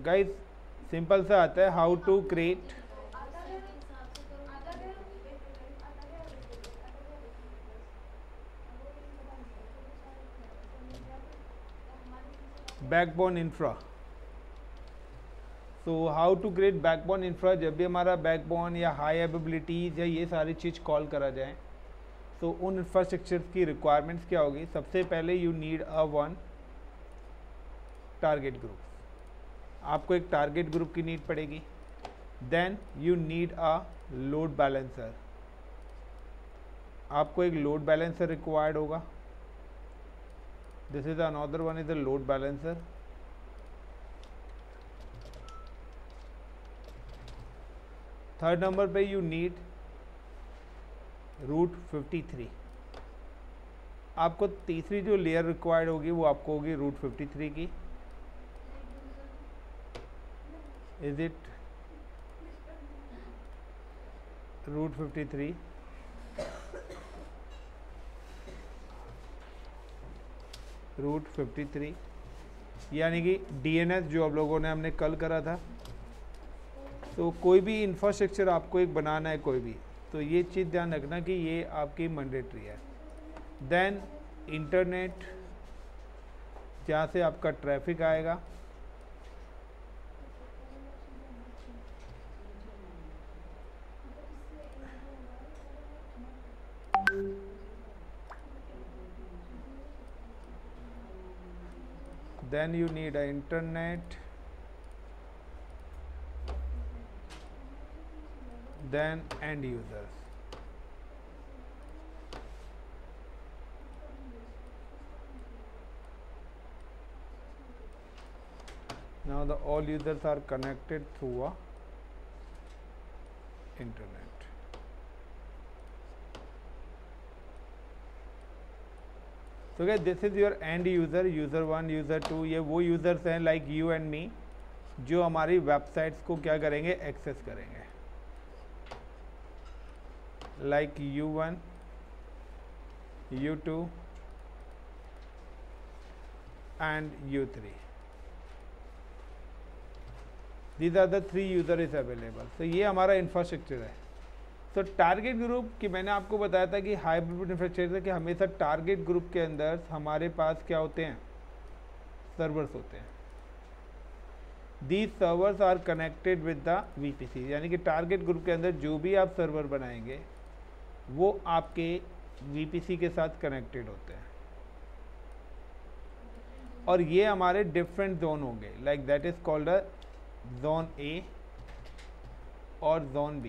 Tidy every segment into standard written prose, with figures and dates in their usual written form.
Guys simple सा आता है, how to create backbone infra. So how to create backbone infra, जब भी हमारा बैकबोन या हाई एबिलिटीज या ये सारी चीज़ कॉल करा जाए तो उन इंफ्रास्ट्रक्चर की रिक्वायरमेंट्स क्या होगी। सबसे पहले you need a one target group, आपको एक टारगेट ग्रुप की नीड पड़ेगी। Then you need a load balancer, आपको एक लोड बैलेंसर रिक्वायर्ड होगा। This is another one is a load balancer. Third number पे यू नीड रूट 53, आपको तीसरी जो लेयर रिक्वायर्ड होगी वो आपको होगी रूट 53 की। Is it root 53? रूट 53 यानी कि डीएनएस जो आप लोगों ने हमने कल करा था। तो कोई भी इंफ्रास्ट्रक्चर आपको एक बनाना है कोई भी, तो ये चीज़ ध्यान रखना कि ये आपकी मैंडेटरी है। देन इंटरनेट, जहाँ से आपका ट्रैफिक आएगा। Then you need an internet, then end users. Now the all users are connected through a internet. So guys, this is your end user, user 1, user 2। ये वो यूज़र्स हैं like you and me जो हमारी websites को क्या करेंगे, access करेंगे। Like U1, U2 and U3। These are the 3 user is available। तो ये हमारा इंफ्रास्ट्रक्चर है। तो टारगेट ग्रुप की मैंने आपको बताया था कि हाइब्रिड इंफ्रास्ट्रक्चर कि हमेशा टारगेट ग्रुप के अंदर हमारे पास क्या होते हैं, सर्वर्स होते हैं। These servers are connected with the VPC, यानी कि टारगेट ग्रुप के अंदर जो भी आप सर्वर बनाएंगे वो आपके VPC के साथ कनेक्टेड होते हैं। और ये हमारे डिफरेंट जोन होंगे, like that is called a zone A और जोन B।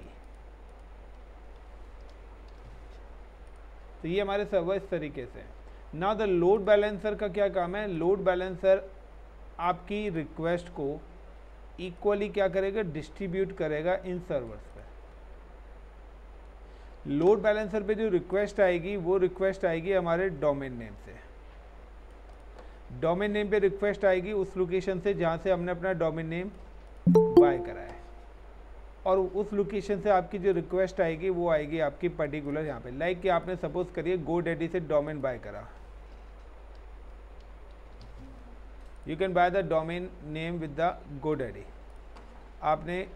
तो ये हमारे सर्वर इस तरीके से। नाउ द लोड बैलेंसर का क्या काम है, लोड बैलेंसर आपकी रिक्वेस्ट को इक्वली क्या करेगा, डिस्ट्रीब्यूट करेगा इन सर्वर्स पे। लोड बैलेंसर पे जो रिक्वेस्ट आएगी वो रिक्वेस्ट आएगी हमारे डोमेन नेम से। डोमेन नेम पे रिक्वेस्ट आएगी उस लोकेशन से जहाँ से हमने अपना डोमेन नेम बाय करा है, और उस लोकेशन से आपकी जो रिक्वेस्ट आएगी वो आएगी आपकी पर्टिकुलर यहाँ पे। लाइक कि आपने सपोज करिए GoDaddy से डोमेन बाय करा, you can buy the domain name with the GoDaddy। आपने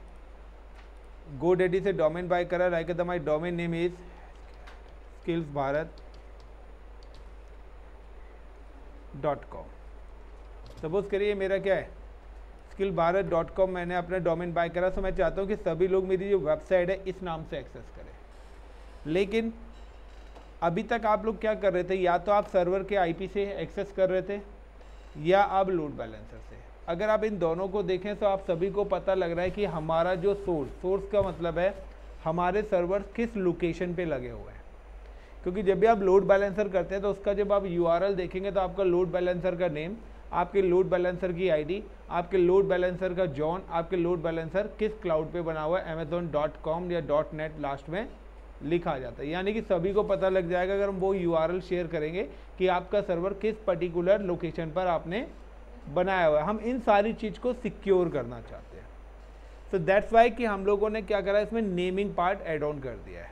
GoDaddy से डोमेन बाय करा, like the my domain name is skillsbharat.com। Suppose करिए मेरा क्या है, skillsbharat.com, मैंने अपना डोमेन बाय करा। तो मैं चाहता हूँ कि सभी लोग मेरी जो वेबसाइट है इस नाम से एक्सेस करें। लेकिन अभी तक आप लोग क्या कर रहे थे, या तो आप सर्वर के IP से एक्सेस कर रहे थे या आप लोड बैलेंसर से। अगर आप इन दोनों को देखें तो आप सभी को पता लग रहा है कि हमारा जो सोर्स का मतलब है हमारे सर्वर किस लोकेशन पे लगे हुए हैं। क्योंकि जब भी आप लोड बैलेंसर करते हैं तो उसका जब आप URL देखेंगे तो आपका लोड बैलेंसर का नेम, आपके लोड बैलेंसर की ID, आपके लोड बैलेंसर का जॉन, आपके लोड बैलेंसर किस क्लाउड पे बना हुआ है, amazon.com या .net लास्ट में लिखा जाता है। यानी कि सभी को पता लग जाएगा अगर हम वो URL शेयर करेंगे कि आपका सर्वर किस पर्टिकुलर लोकेशन पर आपने बनाया हुआ है। हम इन सारी चीज़ को सिक्योर करना चाहते हैं। सो दैट्स वाई कि हम लोगों ने क्या करा, इसमें नेमिंग पार्ट एड ऑन कर दिया है।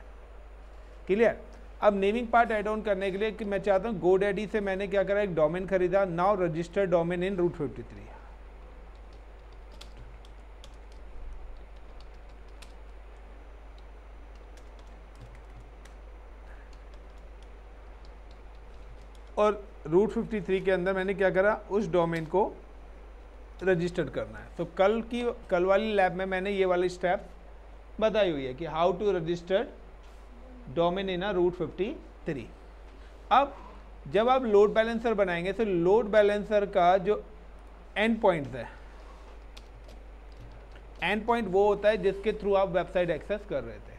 क्लियर। अब नेमिंग पार्ट एड ऑन करने के लिए कि मैं चाहता हूँ GoDaddy से मैंने क्या करा, एक डोमेन खरीदा, now registered domain in route 53। और रूट 53 के अंदर मैंने क्या करा, उस डोमेन को रजिस्टर्ड करना है। तो कल वाली लैब में मैंने ये वाली स्टेप बताई हुई है कि how to register domain in route 53। अब जब आप लोड बैलेंसर बनाएंगे तो लोड बैलेंसर का जो एंड पॉइंट्स है, एंड पॉइंट वो होता है जिसके थ्रू आप वेबसाइट एक्सेस कर रहे थे।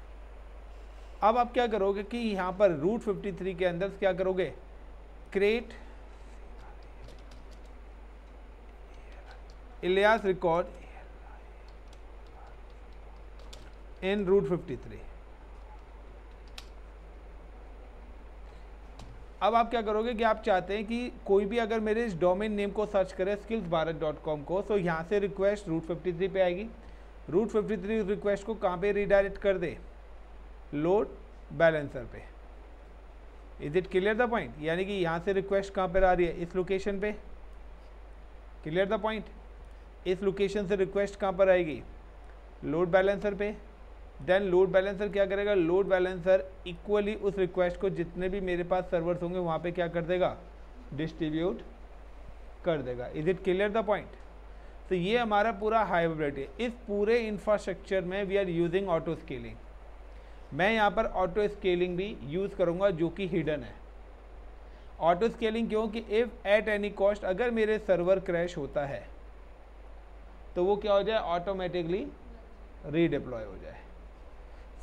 अब आप क्या करोगे कि यहाँ पर रूट 53 के अंदर क्या करोगे, create alias record in route 53। अब आप क्या करोगे कि आप चाहते हैं कि कोई भी अगर मेरे इस डोमेन नेम को सर्च करे skillsbharat.com को, तो यहाँ से रिक्वेस्ट रूट 53 पे आएगी। रूट 53 रिक्वेस्ट को कहाँ पे रिडायरेक्ट कर दे, लोड बैलेंसर पे। Is it clear the point? यानी कि यहाँ से रिक्वेस्ट कहाँ पर आ रही है, इस लोकेशन पे। Clear the point? इस लोकेशन से रिक्वेस्ट कहाँ पर आएगी, लोड बैलेंसर पे। देन लोड बैलेंसर क्या करेगा, लोड बैलेंसर इक्वली उस रिक्वेस्ट को जितने भी मेरे पास सर्वर्स होंगे वहाँ पे क्या कर देगा, डिस्ट्रीब्यूट कर देगा। Is it clear the point? तो ये हमारा पूरा हाइब्रिड है। इस पूरे इंफ्रास्ट्रक्चर में we are using auto scaling. मैं यहाँ पर ऑटो स्केलिंग भी यूज़ करूँगा जो कि हिडन है। ऑटो स्केलिंग क्यों कि इफ़ एट एनी कॉस्ट अगर मेरे सर्वर क्रैश होता है तो वो क्या हो जाए, ऑटोमेटिकली रीडिप्लॉय हो जाए।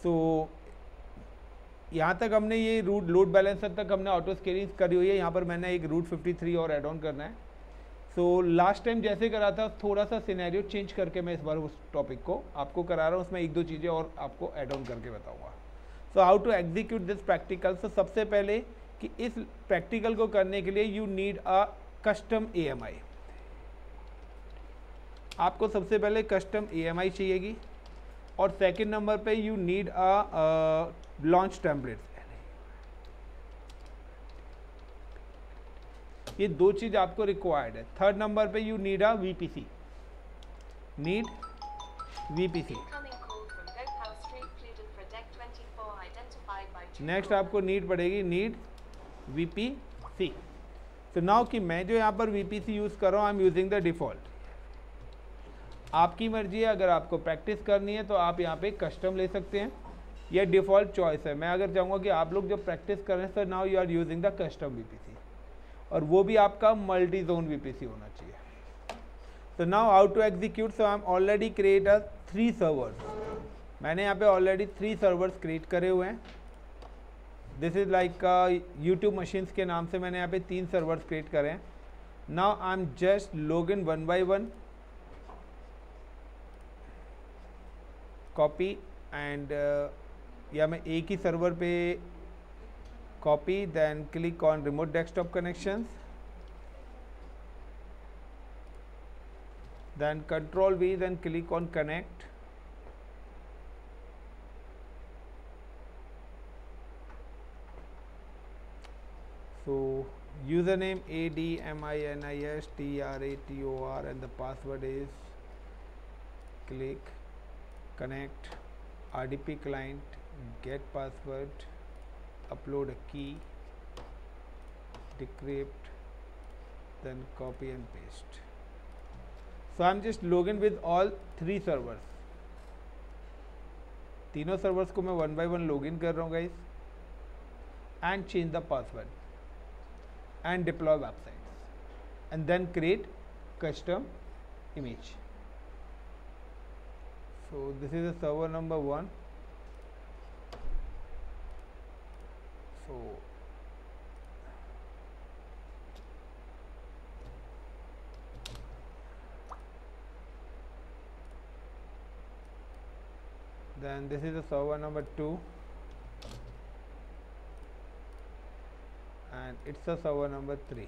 तो यहाँ तक हमने ये लोड बैलेंसर तक हमने ऑटो स्केलिंग करी हुई है। यहाँ पर मैंने एक रूट 53 और ऐड ऑन करना है। सो लास्ट टाइम जैसे करा था थोड़ा सा सिनेरियो चेंज करके मैं इस बार उस टॉपिक को आपको करा रहा हूँ। उसमें एक दो चीज़ें और आपको ऐड ऑन करके बताऊँगा। So how to execute this practical. तो सबसे पहले कि इस प्रैक्टिकल को करने के लिए you need a custom AMI। आपको सबसे पहले कस्टम AMI चाहिएगी और सेकंड नंबर पे you need a launch template. ये दो चीज़ आपको रिक्वायर्ड है। थर्ड नंबर पे you need a VPC, need VPC। Next आपको नीड पड़ेगी, नीड VPC। तो नाउ कि मैं जो यहाँ पर VPC यूज़ कर रहा हूँ, I am using the default. आपकी मर्जी है, अगर आपको प्रैक्टिस करनी है तो आप यहाँ पे कस्टम ले सकते हैं, ये डिफ़ॉल्ट चॉइस है। मैं अगर चाहूँगा कि आप लोग जब प्रैक्टिस कर रहे हैं तो now you are using the custom VPC, और वो भी आपका मल्टी जोन VPC होना चाहिए। तो now how to execute. So I am already create a 3 servers. मैंने यहाँ पे ऑलरेडी 3 सर्वर्स क्रिएट करे हुए हैं। This is like YouTube machines के नाम से मैंने यहाँ पे 3 सर्वर्स क्रिएट करे हैं। Now I am just log in 1 by 1, copy and या मैं एक ही सर्वर पे copy, then click on remote desktop connections, then control V, then click on connect. So username ADMINISTRATOR and the password is click connect RDP client, get password, upload a key, decrypt, then copy and paste. So I'm just login with all 3 servers. तीनों servers को मैं 1 by 1 login कर रहा हूँ guys, and change the password and deploy websites and then create custom image. So this is the server number 1. So then this is the server number 2 and it's the server number 3.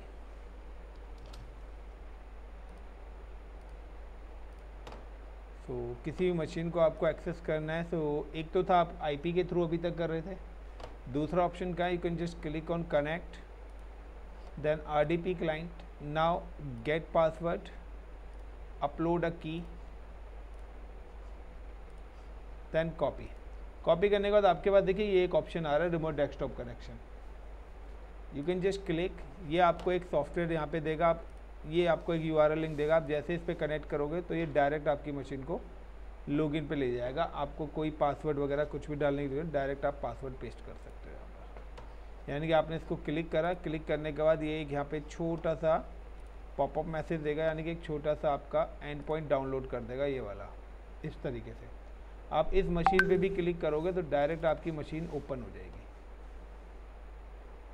तो किसी भी machine को आपको access करना है, तो एक तो था आप IP के थ्रू अभी तक कर रहे थे, दूसरा ऑप्शन का you can just click on connect, then RDP client, now get password, upload a key, then copy. Copy करने के बाद आपके पास देखिए ये एक ऑप्शन आ रहा है remote desktop connection, you can just click, ये आपको एक सॉफ्टवेयर यहाँ पे देगा, आप ये आपको एक URL लिंक देगा, आप जैसे इस पर कनेक्ट करोगे तो ये डायरेक्ट आपकी मशीन को लॉगिन पे ले जाएगा। आपको कोई पासवर्ड वगैरह कुछ भी डालने की जरूरत, डायरेक्ट आप पासवर्ड पेस्ट कर सकते हो यहाँ पर। यानी कि आपने इसको क्लिक करा, क्लिक करने के बाद ये एक यहाँ पे छोटा सा पॉपअप मैसेज देगा, यानी कि एक छोटा सा आपका एंड पॉइंट डाउनलोड कर देगा ये वाला। इस तरीके से आप इस मशीन पे भी क्लिक करोगे तो डायरेक्ट आपकी मशीन ओपन हो जाएगी।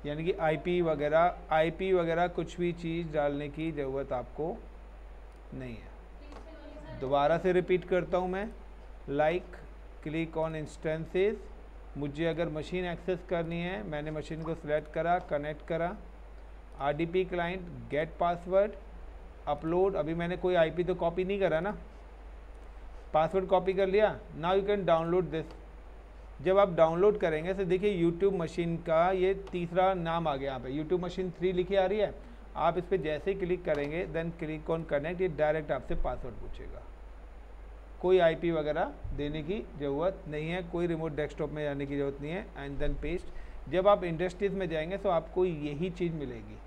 यानी कि आईपी वगैरह कुछ भी चीज़ डालने की ज़रूरत आपको नहीं है। दोबारा से रिपीट करता हूँ मैं, लाइक क्लिक ऑन इंस्टेंसेस। मुझे अगर मशीन एक्सेस करनी है, मैंने मशीन को सिलेक्ट करा, कनेक्ट करा, RDP client, gate password, upload. अभी मैंने कोई IP तो कॉपी नहीं करा ना, पासवर्ड कॉपी कर लिया। Now you can download this. जब आप डाउनलोड करेंगे तो देखिए यूट्यूब मशीन का ये तीसरा नाम आ गया यहाँ पे, यूट्यूब मशीन 3 लिखी आ रही है। आप इस पर जैसे ही क्लिक करेंगे, देन क्लिक ऑन कनेक्ट, ये डायरेक्ट आपसे पासवर्ड पूछेगा। कोई IP वगैरह देने की ज़रूरत नहीं है, कोई रिमोट डेस्कटॉप में जाने की ज़रूरत नहीं है। And then paste. जब आप इंडस्ट्रीज़ में जाएंगे तो आपको यही चीज़ मिलेगी।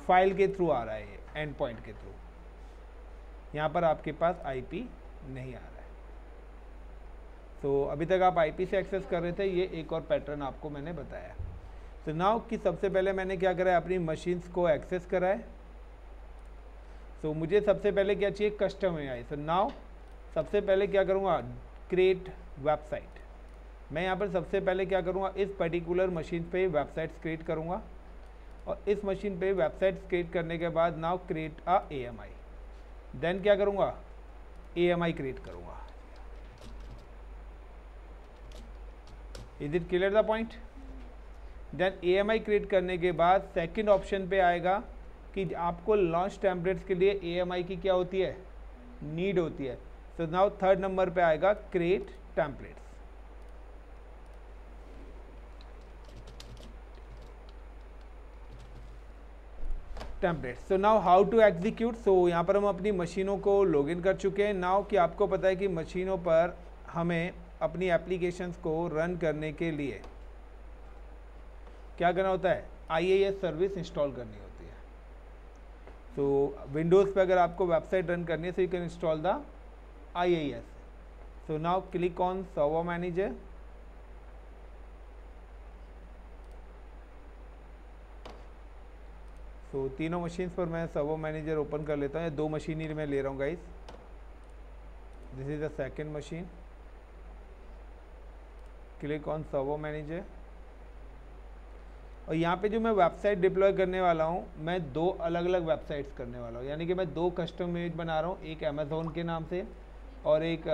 फाइल के थ्रू आ रहा है ये, एंड पॉइंट के थ्रू। यहाँ पर आपके पास IP नहीं आ रहा है। तो अभी तक आप IP से एक्सेस कर रहे थे, ये एक और पैटर्न आपको मैंने बताया। तो नाउ कि सबसे पहले मैंने क्या करा है, अपनी मशीन्स को एक्सेस करा है। तो मुझे सबसे पहले क्या चाहिए, कस्टम AI। तो नाउ सबसे पहले क्या करूँगा, क्रिएट वेबसाइट। मैं यहाँ पर सबसे पहले क्या करूँगा, इस पर्टिकुलर मशीन पे वेबसाइट्स क्रिएट करूँगा। और इस मशीन पे वेबसाइट्स क्रिएट करने के बाद नाउ क्रिएट अ AMI। देन क्या करूँगा, AMI क्रिएट करूँगा। Is it clear the point? Then AMI create करने के बाद सेकंड ऑप्शन पे आएगा कि आपको लॉन्च टेम्पलेट्स के लिए AMI की क्या होती है, नीड होती है। तो नाउ थर्ड नंबर पे आएगा क्रिएट टेम्पलेट्स। टेम्पलेट्स। तो नाउ हाउ टू एग्जीक्यूट। सो यहाँ पर हम अपनी मशीनों को लॉगिन कर चुके हैं। नाउ कि आपको पता है कि मशीनों पर हमें अपनी एप्लीकेशंस को रन करने के लिए क्या करना होता है, IIS सर्विस इंस्टॉल करनी होती है। तो विंडोज़ पे अगर आपको वेबसाइट रन करनी है तो you can install the IIS। So now click on server manager. तो तीनों मशीन्स पर मैं सर्वर मैनेजर ओपन कर लेता हूँ, या 2 मशीन ही मैं ले रहा हूँ guys. This is the second machine. Click on server manager. और यहाँ पे जो मैं वेबसाइट डिप्लॉय करने वाला हूँ, मैं 2 अलग अलग वेबसाइट्स करने वाला हूँ। यानी कि मैं 2 कस्टम इमेज बना रहा हूँ, एक अमेज़ोन के नाम से और एक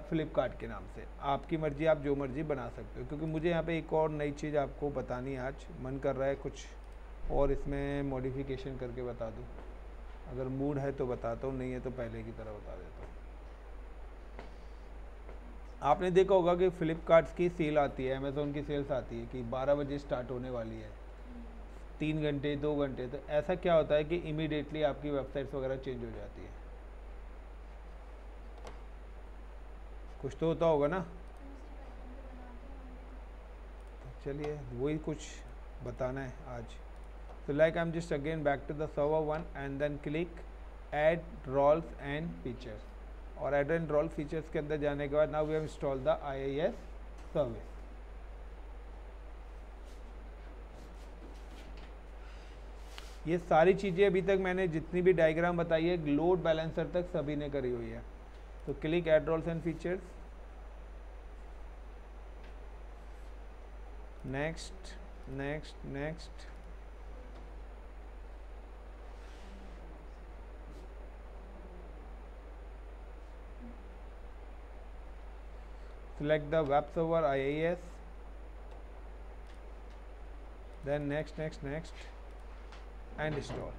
फ्लिपकार्ट के नाम से। आपकी मर्जी, आप जो मर्जी बना सकते हो। क्योंकि मुझे यहाँ पे एक और नई चीज़ आपको बतानी है, आज मन कर रहा है कुछ और इसमें मॉडिफिकेशन करके बता दूँ। अगर मूड है तो बताता हूँ, नहीं है तो पहले की तरह बता देता हूँ। आपने देखा होगा कि फ्लिपकार्ट की सेल आती है, अमेज़ोन की सेल्स आती है कि 12 बजे स्टार्ट होने वाली है, 3 घंटे 2 घंटे। तो ऐसा क्या होता है कि इमीडिएटली आपकी वेबसाइट्स वगैरह चेंज हो जाती है। कुछ तो होता होगा ना। तो चलिए वही कुछ बताना है आज। तो like I am just again back to the server 1 and then click add roles and features. और ऐड एंड रोल फीचर्स के अंदर जाने के बाद now we have install the IIS service. ये सारी चीज़ें अभी तक मैंने जितनी भी डायग्राम बताई है, लोड बैलेंसर तक सभी ने करी हुई है। तो click add roles and features, next next next. Select the web server IIS, then next and install।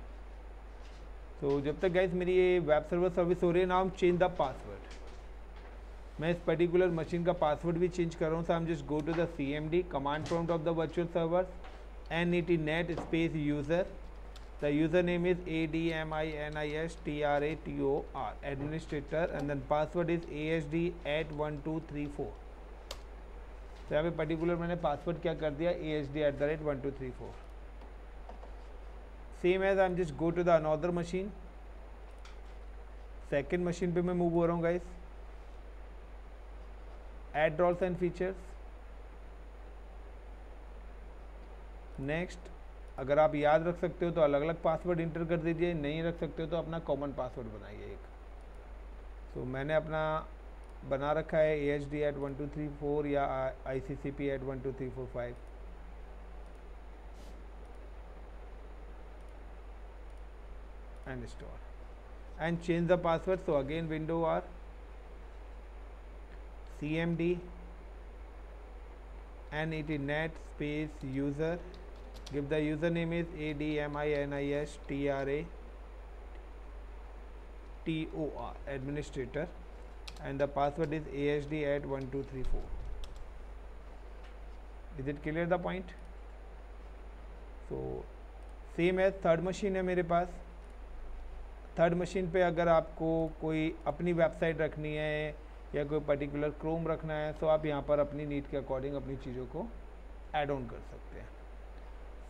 तो जब तक गाइस मेरी ये वेब सर्वर सर्विस हो रही है, नाउ चेंज द पासवर्ड। मैं इस पर्टिकुलर मशीन का पासवर्ड भी चेंज कर रहा हूँ। So I am just go to the CMD command prompt of the virtual server NET space user. The username is ADMINISTRATOR administrator and then password is ASD@1234। तो यहाँ पे particular मैंने password क्या कर दिया, AHD@1234। Same as I am just go to the another machine, second machine पे मैं move हो रहा हूँ guys, add roles and features. Next, अगर आप याद रख सकते हो तो अलग अलग पासवर्ड इंटर कर दीजिए, नहीं रख सकते हो तो अपना कॉमन पासवर्ड बनाइए एक। तो मैंने अपना बना रखा है AHD@1234 या ICCP@12345। And install and change the password. So again window R, CMD NETnet space user, give the username is ADMINISTRATOR administrator and the password is AHD@1234. Is it clear the point? So same as third machine है मेरे पास। Third machine पे अगर आपको कोई अपनी website रखनी है या कोई पर्टिकुलर क्रोम रखना है, तो आप यहाँ पर अपनी नीड के अकॉर्डिंग अपनी चीज़ों को ऐड ऑन कर सकते हैं।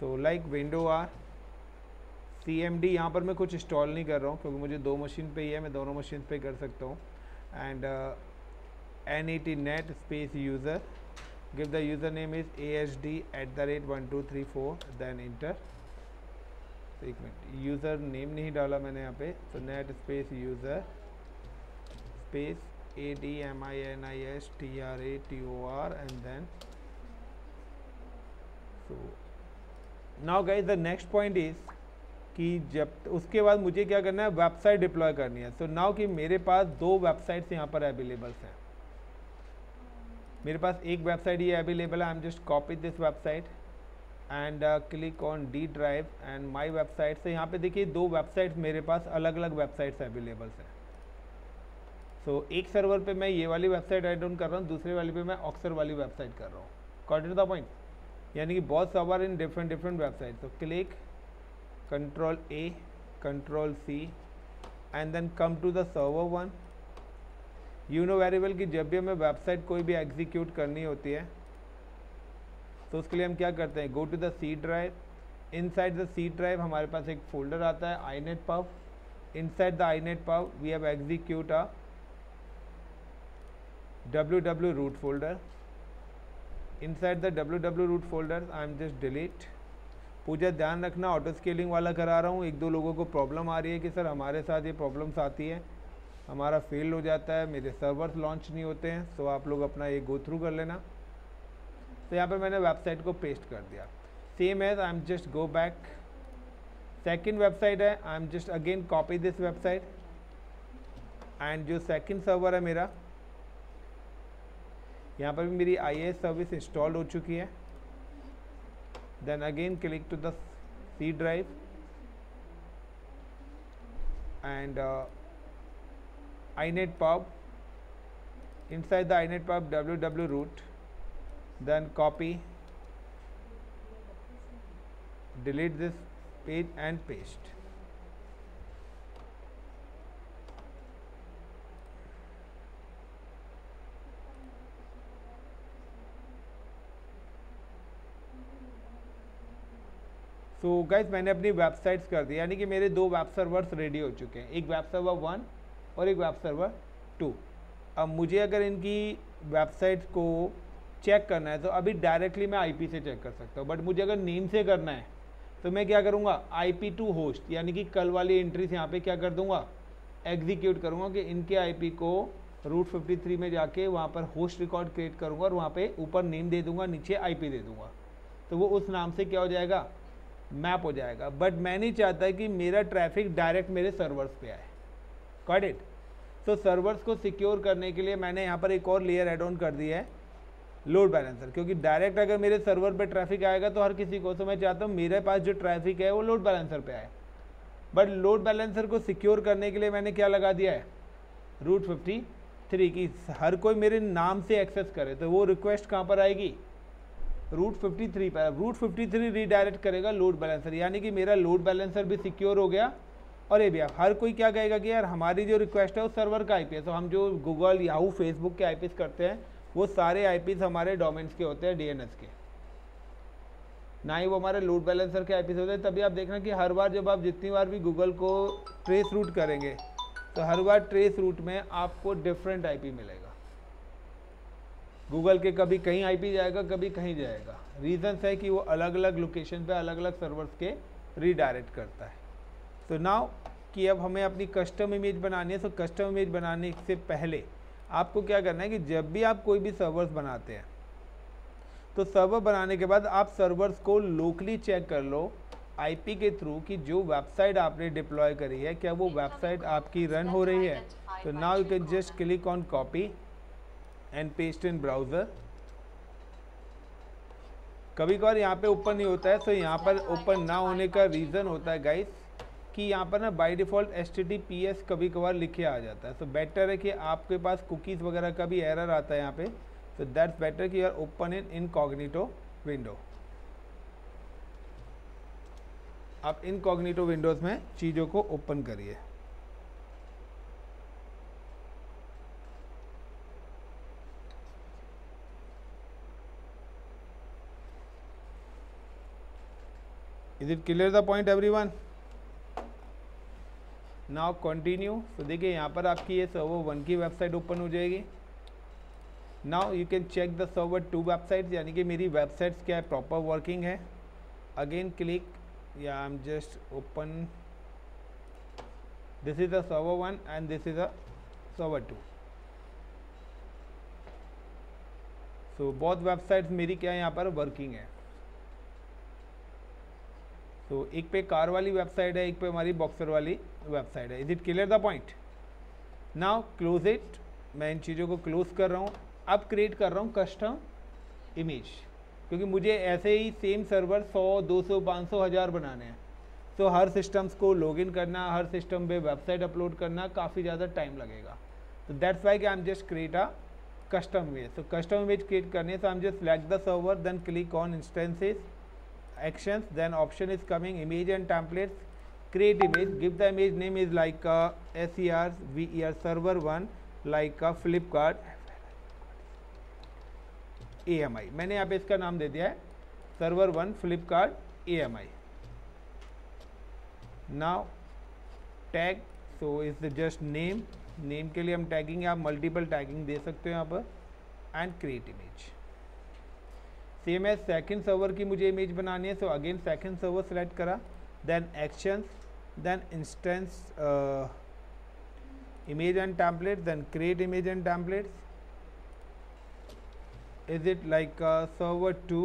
So like window R, CMD, यहाँ पर मैं कुछ इंस्टॉल नहीं कर रहा हूँ क्योंकि मुझे दो मशीन पे ही है, मैं दोनों मशीन पे कर सकता हूँ। And NETnet space user, give the username is AHD@1234, then enter। एक मिनट, यूज़र नेम नहीं डाला मैंने यहाँ पे, तो net space user space ADMINISTRATOR and then so now guys the next point is कि जब उसके बाद मुझे क्या करना है, वेबसाइट डिप्लॉय करनी है। सो नाउ कि मेरे पास दो वेबसाइट्स यहाँ पर अवेलेबल्स हैं। मेरे पास एक वेबसाइट ये अवेलेबल है, I am just copy this website and click on D drive and my website. से यहाँ पे देखिए दो वेबसाइट्स मेरे पास अलग अलग वेबसाइट्स अवेलेबल्स हैं। सो एक सर्वर पे मैं ये वाली वेबसाइट ऐड ऑन कर रहा हूँ, दूसरे वाली पे मैं ऑक्सर वाली वेबसाइट कर रहा हूँ। Got it the point? यानी कि बहुत सर्वर इन डिफरेंट वेबसाइट। तो click Ctrl A, Ctrl C and then come to the server one. You know very well कि जब भी हमें वेबसाइट कोई भी एग्जीक्यूट करनी होती है तो उसके लिए हम क्या करते हैं, go to the C drive. Inside the C drive हमारे पास एक फोल्डर आता है inetpub। Inside the inetpub we have execute a www root folder। Inside the www root folder I am just delete. Pooja ध्यान रखना, ऑटो स्केलिंग वाला करा रहा हूँ। एक दो लोगों को प्रॉब्लम आ रही है कि सर हमारे साथ ये प्रॉब्लम्स आती है, हमारा फेल हो जाता है, मेरे सर्वर्स लॉन्च नहीं होते हैं। सो आप लोग अपना ये गो थ्रू कर लेना। तो यहाँ पर मैंने वेबसाइट को पेस्ट कर दिया। Same as I am just go back, second website है, I am just again copy this website and जो सेकंड सर्वर है मेरा, यहाँ पर भी मेरी IIS सर्विस इंस्टॉल हो चुकी है। Then again click to the C drive and inetpub। inside the inetpub www root, then copy, delete this page and paste। तो गाइज मैंने अपनी वेबसाइट्स कर दी, यानी कि मेरे दो वेब सर्वर्स रेडी हो चुके हैं, एक वेब सर्वर 1 और एक वेब सर्वर 2। अब मुझे अगर इनकी वेबसाइट्स को चेक करना है तो अभी डायरेक्टली मैं IP से चेक कर सकता हूँ, बट मुझे अगर नेम से करना है तो मैं क्या करूँगा, IP to होस्ट, यानी कि कल वाली एंट्रीज यहाँ पे क्या कर दूँगा, एग्जीक्यूट करूँगा कि इनके IP को रूट 53 में जाके वहाँ पर होस्ट रिकॉर्ड क्रिएट करूँगा और वहाँ पे ऊपर नेम दे दूँगा, नीचे IP दे दूँगा, तो वो उस नाम से क्या हो जाएगा, मैप हो जाएगा। बट मैं नहीं चाहता कि मेरा ट्रैफिक डायरेक्ट मेरे सर्वर्स पे आए। Got it? तो सर्वर्स को सिक्योर करने के लिए मैंने यहाँ पर एक और लेयर ऐड ऑन कर दिया है, लोड बैलेंसर। क्योंकि डायरेक्ट अगर मेरे सर्वर पे ट्रैफिक आएगा तो हर किसी को, तो मैं चाहता हूँ मेरे पास जो ट्रैफिक है वो लोड बैलेंसर पे आए। बट लोड बैलेंसर को सिक्योर करने के लिए मैंने क्या लगा दिया है, रूट 53 की हर कोई मेरे नाम से एक्सेस करे, तो वो रिक्वेस्ट कहाँ पर आएगी, रूट 53 पर। रूट 53 रीडायरेक्ट करेगा लोड बैलेंसर, यानी कि मेरा लोड बैलेंसर भी सिक्योर हो गया। और ये भी हर कोई क्या कहेगा कि यार हमारी जो रिक्वेस्ट है वो सर्वर का IP है। तो हम जो गूगल, याहू, फेसबुक के IPs करते हैं वो सारे आईपीज हमारे डोमेन्स के होते हैं, डीएनएस के, ना ही वो हमारे लोड बैलेंसर के आईपीज होते हैं। तभी आप देखना कि हर बार जब आप जितनी बार भी गूगल को ट्रेस रूट करेंगे तो हर बार ट्रेस रूट में आपको डिफरेंट आईपी मिलेगा। गूगल के कभी कहीं आईपी जाएगा, कभी कहीं जाएगा। रीजंस है कि वो अलग अलग लोकेशन पे अलग अलग सर्वर्स के रीडायरेक्ट करता है। तो नाउ कि अब हमें अपनी कस्टम इमेज बनानी है, तो कस्टम इमेज बनाने से पहले आपको क्या करना है कि जब भी आप कोई भी सर्वर्स बनाते हैं तो सर्वर बनाने के बाद आप सर्वर्स को लोकली चेक कर लो आईपी के थ्रू कि जो वेबसाइट आपने डिप्लॉय करी है क्या वो वेबसाइट आपकी रन हो रही है। तो now you can just click on copy and paste in browser. कभी कभार यहाँ पे ओपन नहीं होता है, तो यहाँ पर ओपन ना होने का रीज़न होता है गाइस कि यहाँ पर ना बाय डिफ़ॉल्ट HTTPS कभी कभार लिखे आ जाता है। तो बेटर है कि आपके पास कुकीज़ वगैरह का भी एरर आता है यहाँ पे, तो दैट्स बेटर कि you are open in incognito window. आप इनकॉग्निटो विंडोज़ में चीज़ों को ओपन करिए। Is it clear the point everyone? Now continue. तो देखिए यहाँ पर आपकी ये सर्वर 1 की वेबसाइट ओपन हो जाएगी। Now you can check the server 2 websites, यानी कि मेरी वेबसाइट्स क्या है, प्रॉपर वर्किंग है। अगेन क्लिक या I am just open, this is the server 1 and this is the server 2। So both websites मेरी क्या है यहाँ पर वर्किंग है। तो एक पे कार वाली वेबसाइट है, एक पे हमारी बॉक्सर वाली वेबसाइट है। Is it clear the point? Now close it. मैं इन चीज़ों को क्लोज कर रहा हूँ। अब क्रिएट कर रहा हूँ कस्टम इमेज, क्योंकि मुझे ऐसे ही सेम सर्वर 100, 200, 500, 1000 बनाने हैं। तो हर सिस्टम्स को लॉगिन करना, हर सिस्टम पे वेबसाइट अपलोड करना काफ़ी ज़्यादा टाइम लगेगा। तो दैट्स वाई कि I am just create a custom image. तो कस्टम इमेज क्रिएट करने से I am just select the server, then click on instances, actions, then option is coming image and templates, create image, give the image name is like SER server 1 like Flipkart AMI। मैंने यहाँ पे इसका नाम दे दिया है server 1 Flipkart AMI। now tag, so is the just name के लिए हम टैगिंग, आप मल्टीपल टैगिंग दे सकते हो यहाँ पर, एंड क्रिएट इमेज। सेम है सेकंड सर्वर की मुझे इमेज बनानी है, so again second server select करा, then actions, then instance image and template, then create image and templates. Is it like server 2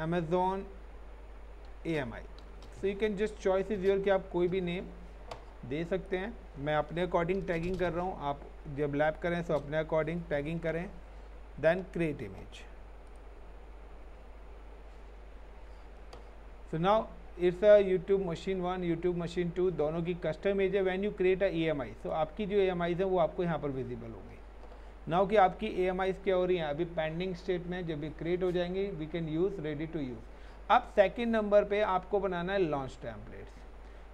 Amazon AMI। So you can just choice is your कि आप कोई भी name दे सकते हैं। मैं अपने according tagging कर रहा हूँ, आप जब लैब करें तो अपने अकॉर्डिंग टैगिंग करें। Then create image. So now it's a YouTube machine 1, YouTube machine 2 दोनों की कस्टम इमेज है। When you create a EMI, so आपकी जो EMIs है वो आपको यहाँ पर विजिबल होंगी। नाउ कि आपकी EMIs क्या हो रही हैं, अभी पेंडिंग स्टेट में, जब भी क्रिएट हो जाएंगी we can use ready to use. अब सेकेंड नंबर पे आपको बनाना है लॉन्च टेम्पलेट्स।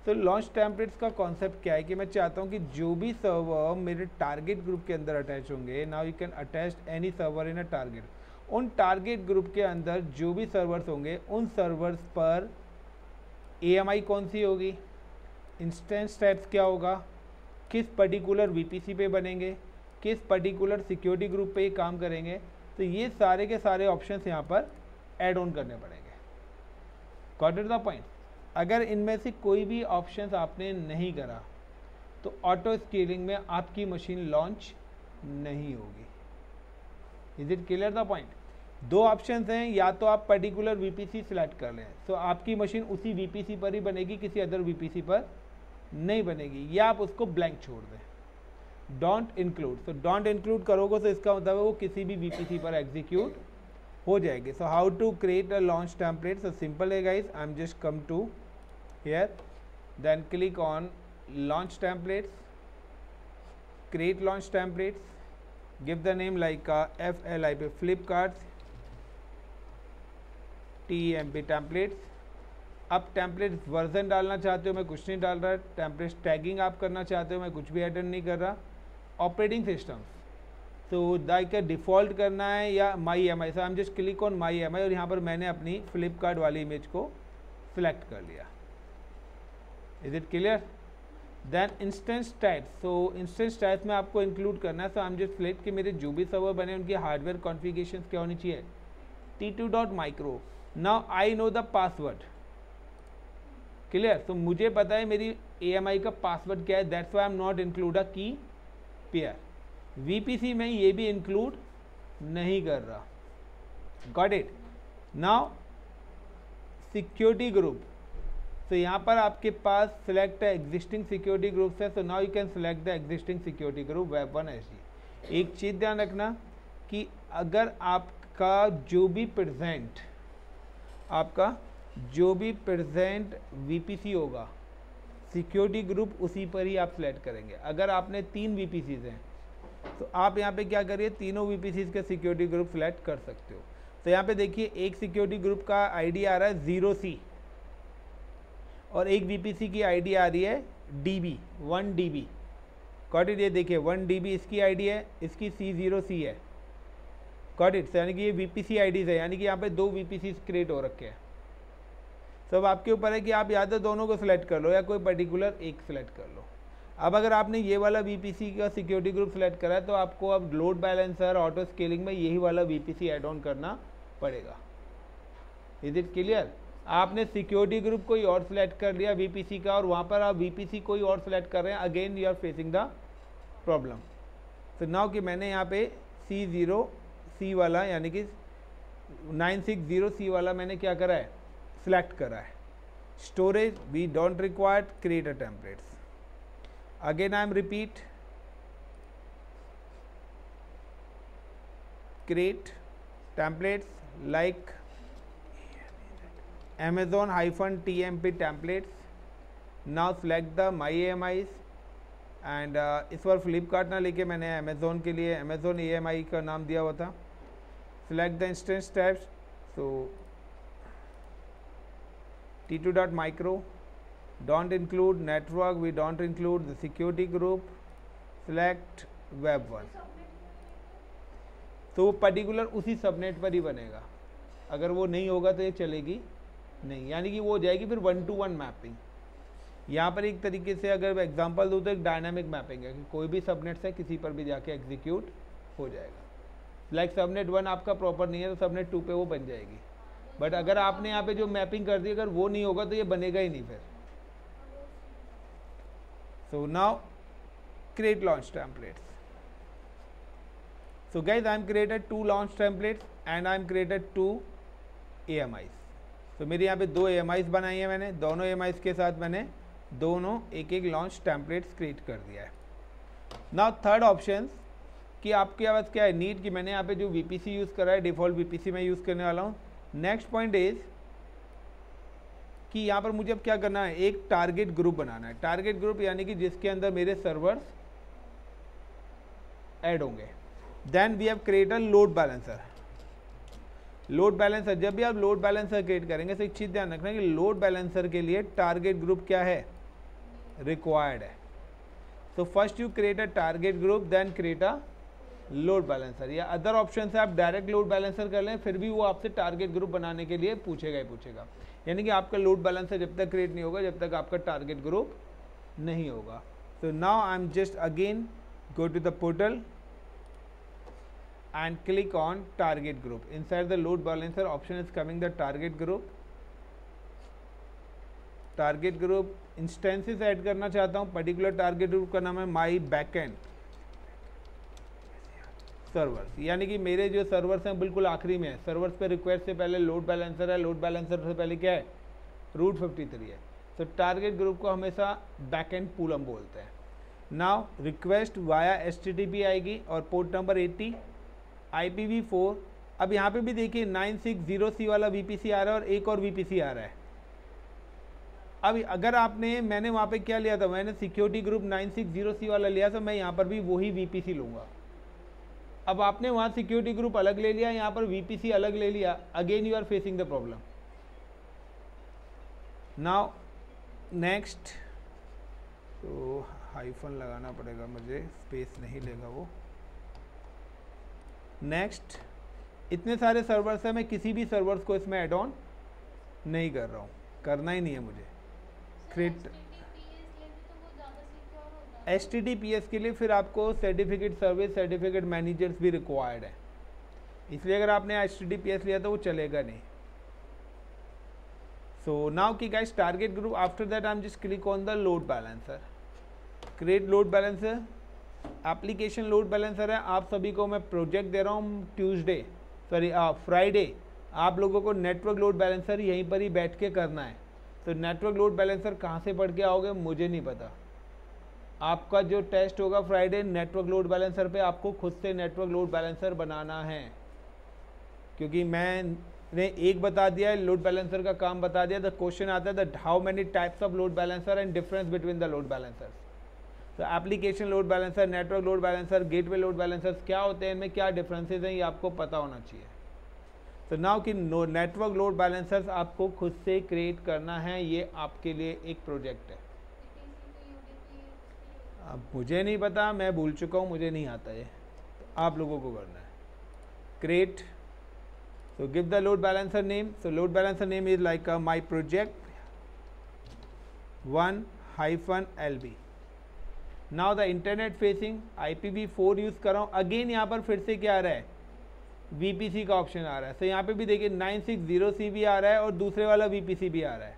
तो लॉन्च टेम्पलेट्स का कॉन्सेप्ट क्या है कि मैं चाहता हूँ कि जो भी सर्वर मेरे टारगेट ग्रुप के अंदर अटैच होंगे, now you can attach any server in a target, उन टारगेट ग्रुप के अंदर जो भी सर्वर्स होंगे उन सर्वर्स पर AMI कौन सी होगी, इंस्टेंस टाइप्स क्या होगा, किस पर्टिकुलर VPC पे बनेंगे, किस पर्टिकुलर सिक्योरिटी ग्रुप पे ये काम करेंगे। तो ये सारे के सारे ऑप्शंस यहाँ पर ऐड ऑन करने पड़ेंगे। Got it the point? अगर इनमें से कोई भी ऑप्शंस आपने नहीं करा तो ऑटो स्केलिंग में आपकी मशीन लॉन्च नहीं होगी। Is it clear the point? दो ऑप्शंस हैं, या तो आप पर्टिकुलर VPC सिलेक्ट कर लें तो आपकी मशीन उसी VPC पर ही बनेगी, किसी अदर VPC पर नहीं बनेगी, या आप उसको ब्लैंक छोड़ दें, डोंट इंक्लूड। तो डोंट इंक्लूड करोगे तो इसका मतलब है वो किसी भी VPC पर एग्जीक्यूट हो जाएगी। So how to create a launch template? So simple है guys, I am just come to here, then click on launch templates, create launch templates, give the name like FLIP Flipkart TEMP templates। अब templates version डालना चाहते हो, मैं कुछ नहीं डाल रहा, टेम्पलेट्स टैगिंग आप करना चाहते हो, मैं कुछ भी एड नहीं कर रहा। ऑपरेटिंग सिस्टम्स, तो लाइक डिफ़ॉल्ट करना है या माई EMI, so I am just click on my EMI और यहाँ पर मैंने अपनी फ्लिपकार्ट वाली इमेज को सिलेक्ट कर लिया। Is it clear? Then instance types, so instance types में आपको इंक्लूड करना है, so I am just select कि मेरे जो भी सर्वर बने उनकी हार्डवेयर कॉन्फ़िगरेशंस क्या होनी चाहिए, T2.micro। Now I know the password, clear? तो मुझे पता है मेरी EMI का पासवर्ड क्या है, that's why I am not include a की पेयर। VPC में ये भी इंक्लूड नहीं कर रहा। Got it? Now security group, तो यहाँ पर आपके पास सिलेक्ट एग्जिस्टिंग सिक्योरिटी ग्रुप्स है, so now you can select the existing security group Web1 SG। एक चीज़ ध्यान रखना कि अगर आपका जो भी प्रेजेंट VPC होगा, सिक्योरिटी ग्रुप उसी पर ही आप सिलेक्ट करेंगे। अगर आपने 3 VPCs हैं तो आप यहाँ पे क्या करिए, तीनों VPCs के सिक्योरिटी ग्रुप सिलेक्ट कर सकते हो। तो यहाँ पे देखिए एक सिक्योरिटी ग्रुप का ID आ रहा है 0C और एक VPC की ID आ रही है DB 1 DB। Got it? ये देखिए 1 DB इसकी ID है, इसकी C0C है। Got it? यानी कि ये VPC IDs है, यानी कि यहाँ पे 2 VPCs क्रिएट हो रखे हैं। सब आपके ऊपर है कि आप या तो दोनों को सिलेक्ट कर लो या कोई पर्टिकुलर एक सिलेक्ट कर लो। अब अगर आपने ये वाला VPC का सिक्योरिटी ग्रुप सिलेक्ट करा है तो आपको अब लोड बैलेंसर, ऑटो स्केलिंग में यही वाला VPC ऐड ऑन करना पड़ेगा। Is it clear? आपने सिक्योरिटी ग्रुप कोई और सिलेक्ट कर लिया VPC का और वहाँ पर आप VPC कोई और सिलेक्ट कर रहे हैं, again you are facing the problem. तो नाउ कि मैंने यहाँ पे C0C वाला यानी कि 960C वाला मैंने क्या करा है, सिलेक्ट करा है। Storage we don't require, create a templates. Again I am repeat, create templates like Amazon-TMP templates। Now select the my EMIs and इस बार फ्लिपकार्ट ना लेके मैंने अमेज़ोन के लिए Amazon EMI का नाम दिया हुआ था। Select the instance types, so T2.micro, don't include network, we don't include the security group, select Web1। तो पर्टिकुलर उसी सबनेट पर ही बनेगा, अगर वो नहीं होगा तो ये चलेगी नहीं, यानी कि वो हो जाएगी फिर 1-to-1 मैपिंग। यहाँ पर एक तरीके से अगर एग्जांपल दूँ तो एक डायनामिक मैपिंग है कि कोई भी सबनेट से किसी पर भी जाके एग्जीक्यूट हो जाएगा। लाइक सबनेट 1 आपका प्रॉपर नहीं है तो सबनेट 2 पे वो बन जाएगी, बट अगर आपने यहाँ पे जो मैपिंग कर दी अगर वो नहीं होगा तो ये बनेगा ही नहीं फिर। So now create launch templates। So guys, I am created 2 launch templates and I am created 2 EMIs। तो मेरे यहाँ पे 2 EMIs बनाई है मैंने, दोनों EMIs के साथ मैंने दोनों एक एक लॉन्च टेम्पलेट्स क्रिएट कर दिया है। नाउ थर्ड ऑप्शन कि आपके पास क्या है, नीड कि मैंने यहाँ पे जो VPC यूज़ करा है डिफ़ॉल्ट VPC मैं यूज़ करने वाला हूँ। नेक्स्ट पॉइंट इज़ कि यहाँ पर मुझे अब क्या करना है, एक टारगेट ग्रुप बनाना है। टारगेट ग्रुप यानी कि जिसके अंदर मेरे सर्वर्स ऐड होंगे। Then we have create a load balancer. Load balancer, जब भी आप लोड बैलेंसर क्रिएट करेंगे तो एक चीज़ ध्यान रखना कि लोड बैलेंसर के लिए टारगेट ग्रुप क्या है, रिक्वायर्ड है। तो first you create a target group then create a load balancer, या अदर ऑप्शन से आप डायरेक्ट लोड बैलेंसर कर लें फिर भी वो आपसे टारगेट ग्रुप बनाने के लिए पूछेगा ही पूछेगा। यानी कि आपका लोड बैलेंसर जब तक क्रिएट नहीं होगा जब तक आपका टारगेट ग्रुप नहीं होगा। So now I'm just again go to the portal and click on target group. Inside the load balancer option is coming the target group. Target group instances add करना चाहता हूँ. पर्टिकुलर टारगेट ग्रुप का नाम है माई backend servers, यानी कि मेरे जो सर्वर्स हैं बिल्कुल आखिरी में है. सर्वर्स पे रिक्वेस्ट से पहले लोड बैलेंसर है, लोड बैलेंसर से पहले क्या है रूट 53 है. तो टारगेट ग्रुप को हमेशा बैकएंड पूल हम बोलते हैं. नाउ रिक्वेस्ट वाया HTTP आएगी और पोर्ट नंबर 80 IPv4. अब यहाँ पे भी देखिए 960C वाला VPC आ रहा है और एक और VPC आ रहा है. अब अगर मैंने वहाँ पे क्या लिया था, मैंने सिक्योरिटी ग्रुप 960C वाला लिया था, मैं यहाँ पर भी वही VPC लूँगा. अब आपने वहाँ सिक्योरिटी ग्रुप अलग ले लिया, यहाँ पर VPC अलग ले लिया, again you are facing the problem. Now next, तो हाइफन लगाना पड़ेगा मुझे, स्पेस नहीं लेगा वो। नेक्स्ट, इतने सारे सर्वर्स हैं, मैं किसी भी सर्वर्स को इसमें ऐड ऑन नहीं कर रहा हूँ, करना ही नहीं है मुझे। क्रिएट HTTPS के लिए फिर आपको सर्टिफिकेट सर्विस सर्टिफिकेट मैनेजर्स भी रिक्वायर्ड है, इसलिए अगर आपने HTTPS लिया तो वो चलेगा नहीं। So now key guys, target group, after that I'm just click on the load balancer, create load balancer, application load balancer है। आप सभी को मैं प्रोजेक्ट दे रहा हूँ फ्राइडे, आप लोगों को नेटवर्क लोड बैलेंसर यहीं पर ही बैठ के करना है। तो नेटवर्क लोड बैलेंसर कहाँ से पढ़ के आओगे मुझे नहीं पता, आपका जो टेस्ट होगा फ्राइडे नेटवर्क लोड बैलेंसर पे, आपको खुद से नेटवर्क लोड बैलेंसर बनाना है, क्योंकि मैंने एक बता दिया है, लोड बैलेंसर का काम बता दिया। द क्वेश्चन आता है that how many types of load balancer and difference between the load balancer. तो application load balancer, network load balancer, gateway load balancers क्या होते हैं, इनमें क्या डिफरेंसेस हैं, ये आपको पता होना चाहिए। तो नाउ कि नेटवर्क लोड बैलेंसर्स आपको खुद से क्रिएट करना है, ये आपके लिए एक प्रोजेक्ट है। अब मुझे नहीं पता, मैं भूल चुका हूँ, मुझे नहीं आता ये, तो आप लोगों को करना है। Create, so give the load balancer name, so load balancer name is like my project 1-LB। now the internet facing IPv4 use कर रहा हूँ। अगेन यहाँ पर फिर से क्या आ रहा है, VPC का ऑप्शन आ रहा है। तो यहाँ पे भी देखिए 960C भी आ रहा है और दूसरे वाला VPC भी आ रहा है,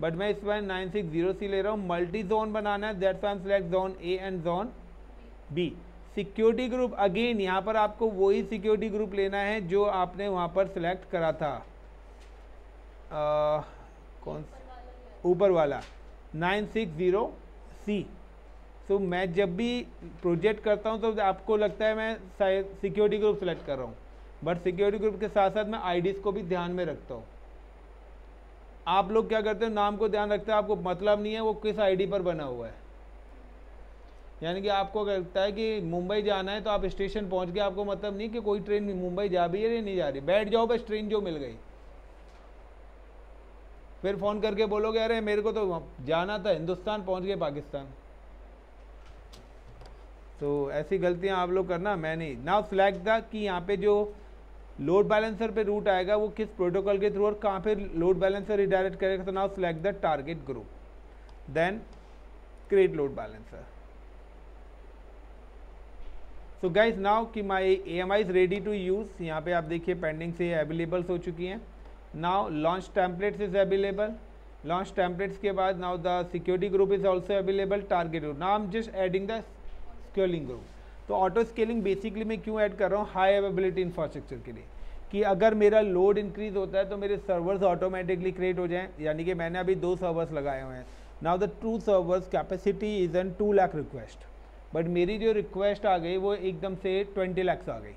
बट मैं इस बार 960C ले रहा हूँ। मल्टी जोन बनाना है, that's why I am select zone A and zone B। Security group, again यहाँ पर आपको वही सिक्योरिटी ग्रुप लेना है जो आपने वहाँ पर सिलेक्ट करा था, कौन ऊपर वाला 960C। तो मैं जब भी प्रोजेक्ट करता हूँ तो आपको लगता है मैं सिक्योरिटी ग्रुप सेलेक्ट कर रहा हूँ, बट सिक्योरिटी ग्रुप के साथ साथ मैं आईडीज़ को भी ध्यान में रखता हूँ। आप लोग क्या करते हो, नाम को ध्यान रखते हैं, आपको मतलब नहीं है वो किस आईडी पर बना हुआ है। यानी कि आपको लगता है कि मुंबई जाना है तो आप स्टेशन पहुंच गए, आपको मतलब नहीं कि कोई ट्रेन मुंबई जा भी है या नहीं जा रही, बैठ जाओ बस, ट्रेन जो मिल गई। फिर फ़ोन करके बोलोगे अरे मेरे को तो जाना था हिंदुस्तान, पहुंच गए पाकिस्तान। तो ऐसी गलतियां आप लोग करना, मैं नहीं। नाउ सिलेक्ट द कि यहाँ पे जो लोड बैलेंसर पे रूट आएगा वो किस प्रोटोकॉल के थ्रू और कहाँ पे लोड बैलेंसर रिडायरेक्ट करेगा। तो now select the target group, then create load balancer. So guys now कि my AMI is ready to use, यहाँ पे आप देखिए पेंडिंग से अवेलेबल्स हो चुकी हैं। Now launch templates is available, launch templates के बाद now the security group is also available, target group. Now I am just adding the scaling group. तो ऑटो स्केलिंग बेसिकली मैं क्यों ऐड कर रहा हूँ, हाई अवेलेबिलिटी इंफ्रास्ट्रक्चर के लिए, कि अगर मेरा लोड इंक्रीज होता है तो मेरे सर्वर्स ऑटोमेटिकली क्रिएट हो जाएं। यानी कि मैंने अभी 2 सर्वर्स लगाए हुए हैं। Now the 2 servers capacity is an 2 lakh request, but मेरी जो रिक्वेस्ट आ गई वो एकदम से 20 लाख आ गई।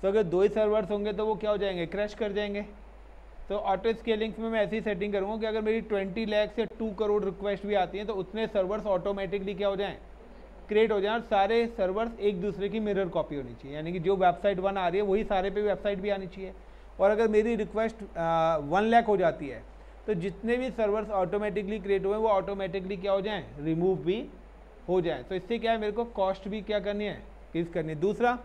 तो अगर 2 ही सर्वर्स होंगे तो वो क्या हो जाएंगे, क्रैश कर जाएंगे। तो ऑटो स्केलिंग्स में मैं ऐसी सेटिंग करूँगा कि अगर मेरी 20 लाख से 2 करोड़ रिक्वेस्ट भी आती हैं तो उतने सर्वर्स ऑटोमेटिकली क्या हो जाएँ, क्रिएट हो जाए। और सारे सर्वर्स एक दूसरे की मिरर कॉपी होनी चाहिए, यानी कि जो वेबसाइट 1 आ रही है वही सारे पे वेबसाइट भी आनी चाहिए। और अगर मेरी रिक्वेस्ट 1 लाख हो जाती है तो जितने भी सर्वर्स ऑटोमेटिकली क्रिएट हुए वो ऑटोमेटिकली क्या हो जाएं, रिमूव भी हो जाए। तो इससे क्या है, मेरे को कॉस्ट भी क्या करनी है, इंक्रीज करनी है। दूसरा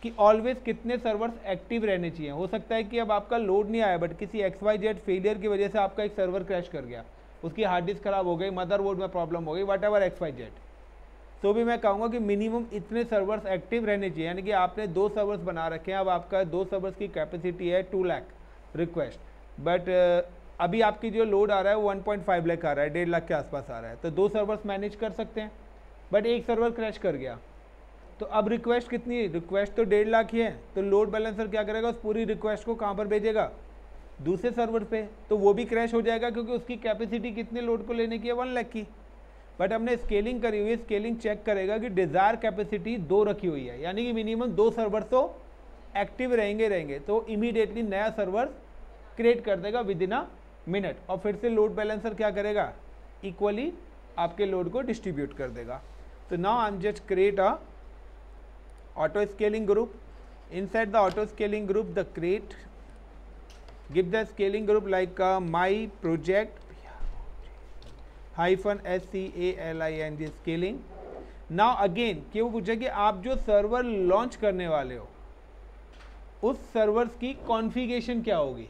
कि ऑलवेज कितने सर्वर्स एक्टिव रहने चाहिए। हो सकता है कि अब आपका लोड नहीं आया बट किसी XYZ फेलियर की वजह से आपका एक सर्वर क्रैश कर गया, उसकी हार्ड डिस्क खराब हो गई, मदरबोर्ड में प्रॉब्लम हो गई, व्हाटएवर XYZ, तो भी मैं कहूँगा कि मिनिमम इतने सर्वर्स एक्टिव रहने चाहिए। यानी कि आपने 2 सर्वर्स बना रखे हैं, अब आपका 2 सर्वर्स की कैपेसिटी है 2 लाख रिक्वेस्ट, बट अभी आपकी जो लोड आ रहा है वो 1.5 लाख आ रहा है, 1.5 लाख के आसपास आ रहा है। तो 2 सर्वर्स मैनेज कर सकते हैं, बट एक सर्वर क्रैश कर गया तो अब रिक्वेस्ट कितनी, रिक्वेस्ट तो 1.5 लाख ही है। तो लोड बैलेंसर क्या करेगा, उस पूरी रिक्वेस्ट को कहाँ पर भेजेगा, दूसरे सर्वर पे, तो वो भी क्रैश हो जाएगा क्योंकि उसकी कैपेसिटी कितने लोड को लेने की है, 1 लाख की। बट हमने स्केलिंग करी हुई है, स्केलिंग चेक करेगा कि डिज़ायर कैपेसिटी 2 रखी हुई है, यानी कि मिनिमम 2 सर्वर तो एक्टिव रहेंगे, तो इमीडिएटली नया सर्वर क्रिएट कर देगा विद इन अ मिनट। और फिर से लोड बैलेंसर क्या करेगा, इक्वली आपके लोड को डिस्ट्रीब्यूट कर देगा। तो now I am just create a auto scaling group. Inside the auto scaling group the create, give the scaling group like my project -SCALING scaling. Now again क्यों पूछा कि आप जो सर्वर लॉन्च करने वाले हो उस सर्वर्स की कॉन्फ़िगरेशन क्या होगी।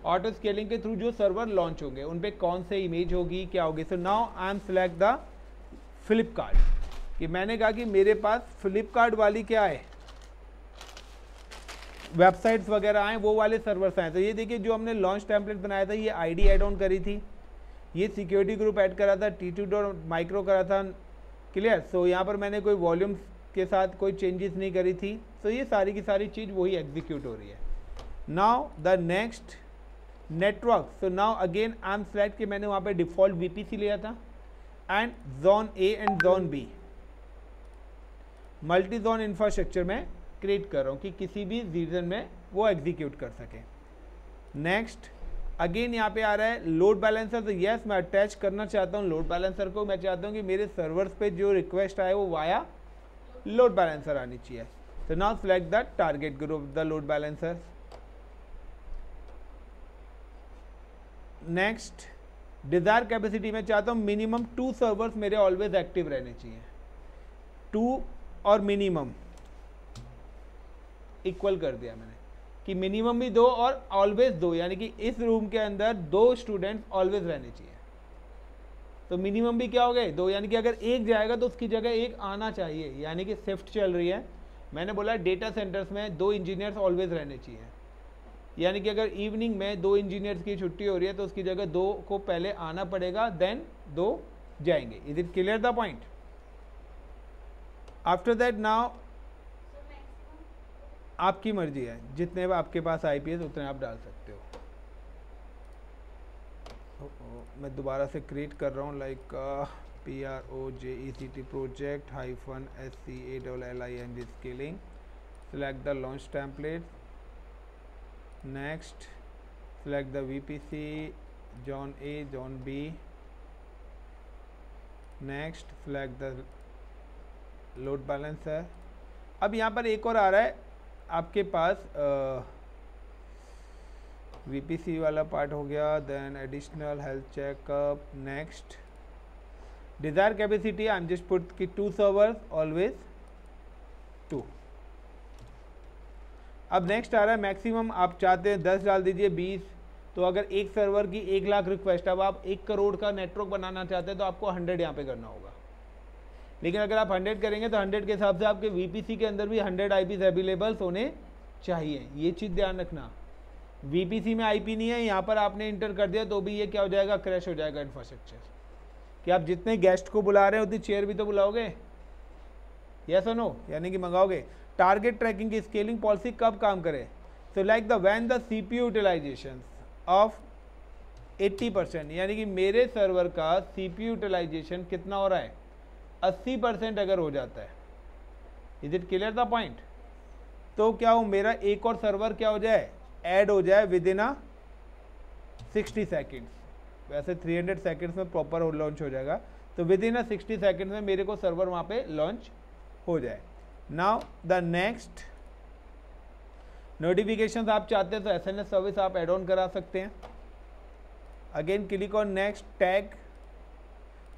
ऑटो स्केलिंग के थ्रू जो सर्वर लॉन्च होंगे उन पे कौन से इमेज होगी, क्या होगी। So now I M select the Flipkart, कि मैंने कहा कि मेरे पास फ्लिपकार्ट वाली क्या है, वेबसाइट्स वगैरह आए, वो वाले सर्वर्स आए। तो ये देखिए जो हमने लॉन्च टेम्पलेट बनाया था, ये आईडी ऐड ऑन करी थी, ये सिक्योरिटी ग्रुप ऐड करा था, T2.micro करा था, क्लियर। सो यहाँ पर मैंने कोई वॉल्यूम्स के साथ कोई चेंजेस नहीं करी थी। सो ये सारी की सारी चीज़ वही एग्जीक्यूट हो रही है। Now the next network. So now again I M select कि मैंने वहाँ पे डिफ़ॉल्ट VPC लिया था and zone A and zone B multi zone infrastructure में क्रिएट कर रहा हूँ कि किसी भी रीजन में वो एग्जीक्यूट कर सके। नेक्स्ट अगेन यहाँ पे आ रहा है लोड बैलेंसर। तो यस मैं अटैच करना चाहता हूँ लोड बैलेंसर को। मैं चाहता हूँ कि मेरे सर्वर्स पे जो रिक्वेस्ट आए वो वाया लोड बैलेंसर आनी चाहिए। तो now select the target group the load balancer. Next desired capacity में चाहता हूँ मिनिमम 2 सर्वर्स मेरे ऑलवेज एक्टिव रहने चाहिए। 2 और मिनिमम इक्वल कर दिया मैंने कि मिनिमम भी 2 और ऑलवेज 2, यानी कि इस रूम के अंदर 2 स्टूडेंट्स ऑलवेज रहने चाहिए। तो मिनिमम भी क्या हो गए 2, यानी कि अगर एक जाएगा तो उसकी जगह एक आना चाहिए, यानी कि शिफ्ट चल रही है। मैंने बोला डेटा सेंटर्स में 2 इंजीनियर्स ऑलवेज रहने चाहिए, यानी कि अगर इवनिंग में 2 इंजीनियर्स की छुट्टी हो रही है तो उसकी जगह 2 को पहले आना पड़ेगा, देन 2 जाएंगे। Is it clear the point. After that now आपकी मर्जी है, जितने आपके पास IPS उतने आप डाल सकते हो। मैं दोबारा से क्रिएट कर रहा हूँ like PROJECT project -SCALING scaling. Select the launch template. Next select the VPC zone A zone B। Next select the load balancer. अब यहाँ पर एक और आ रहा है आपके पास VPC वाला पार्ट हो गया, then additional health checkup. Next desired capacity I am just put की 2 सर्वर्स ऑलवेज 2। अब नेक्स्ट आ रहा है मैक्सिमम, आप चाहते हैं 10 डाल दीजिए 20। तो अगर एक सर्वर की 1 लाख रिक्वेस्ट, अब आप 1 करोड़ का नेटवर्क बनाना चाहते हैं तो आपको 100 यहाँ पे करना होगा। लेकिन अगर आप 100 करेंगे तो 100 के हिसाब से आपके VPC के अंदर भी 100 IPs अवेलेबल्स होने चाहिए। ये चीज़ ध्यान रखना। VPC में IP नहीं है, यहाँ पर आपने इंटर कर दिया तो भी ये क्या हो जाएगा, क्रैश हो जाएगा इंफ्रास्ट्रक्चर। कि आप जितने गेस्ट को बुला रहे हैं उतनी चेयर भी तो बुलाओगे, यस और नो, यानी कि मंगाओगे। टारगेट ट्रैकिंग की स्केलिंग पॉलिसी कब काम करे। So like the when the CPU utilization of 80%, यानी कि मेरे सर्वर का CPU यूटिलाइजेशन कितना हो रहा है 80% अगर हो जाता है। Is it clear the point. तो क्या हो मेरा एक और सर्वर क्या हो जाए, ऐड हो जाए विद इन 60 सेकेंड्स। वैसे 300 सेकेंड्स में प्रॉपर लॉन्च हो जाएगा, तो विद इन 60 सेकेंड्स में मेरे को सर्वर वहाँ पे लॉन्च हो जाए। नाउ द नेक्स्ट नोटिफिकेशन आप चाहते हैं तो SNS सर्विस आप एड ऑन करा सकते हैं। Again click on next tag,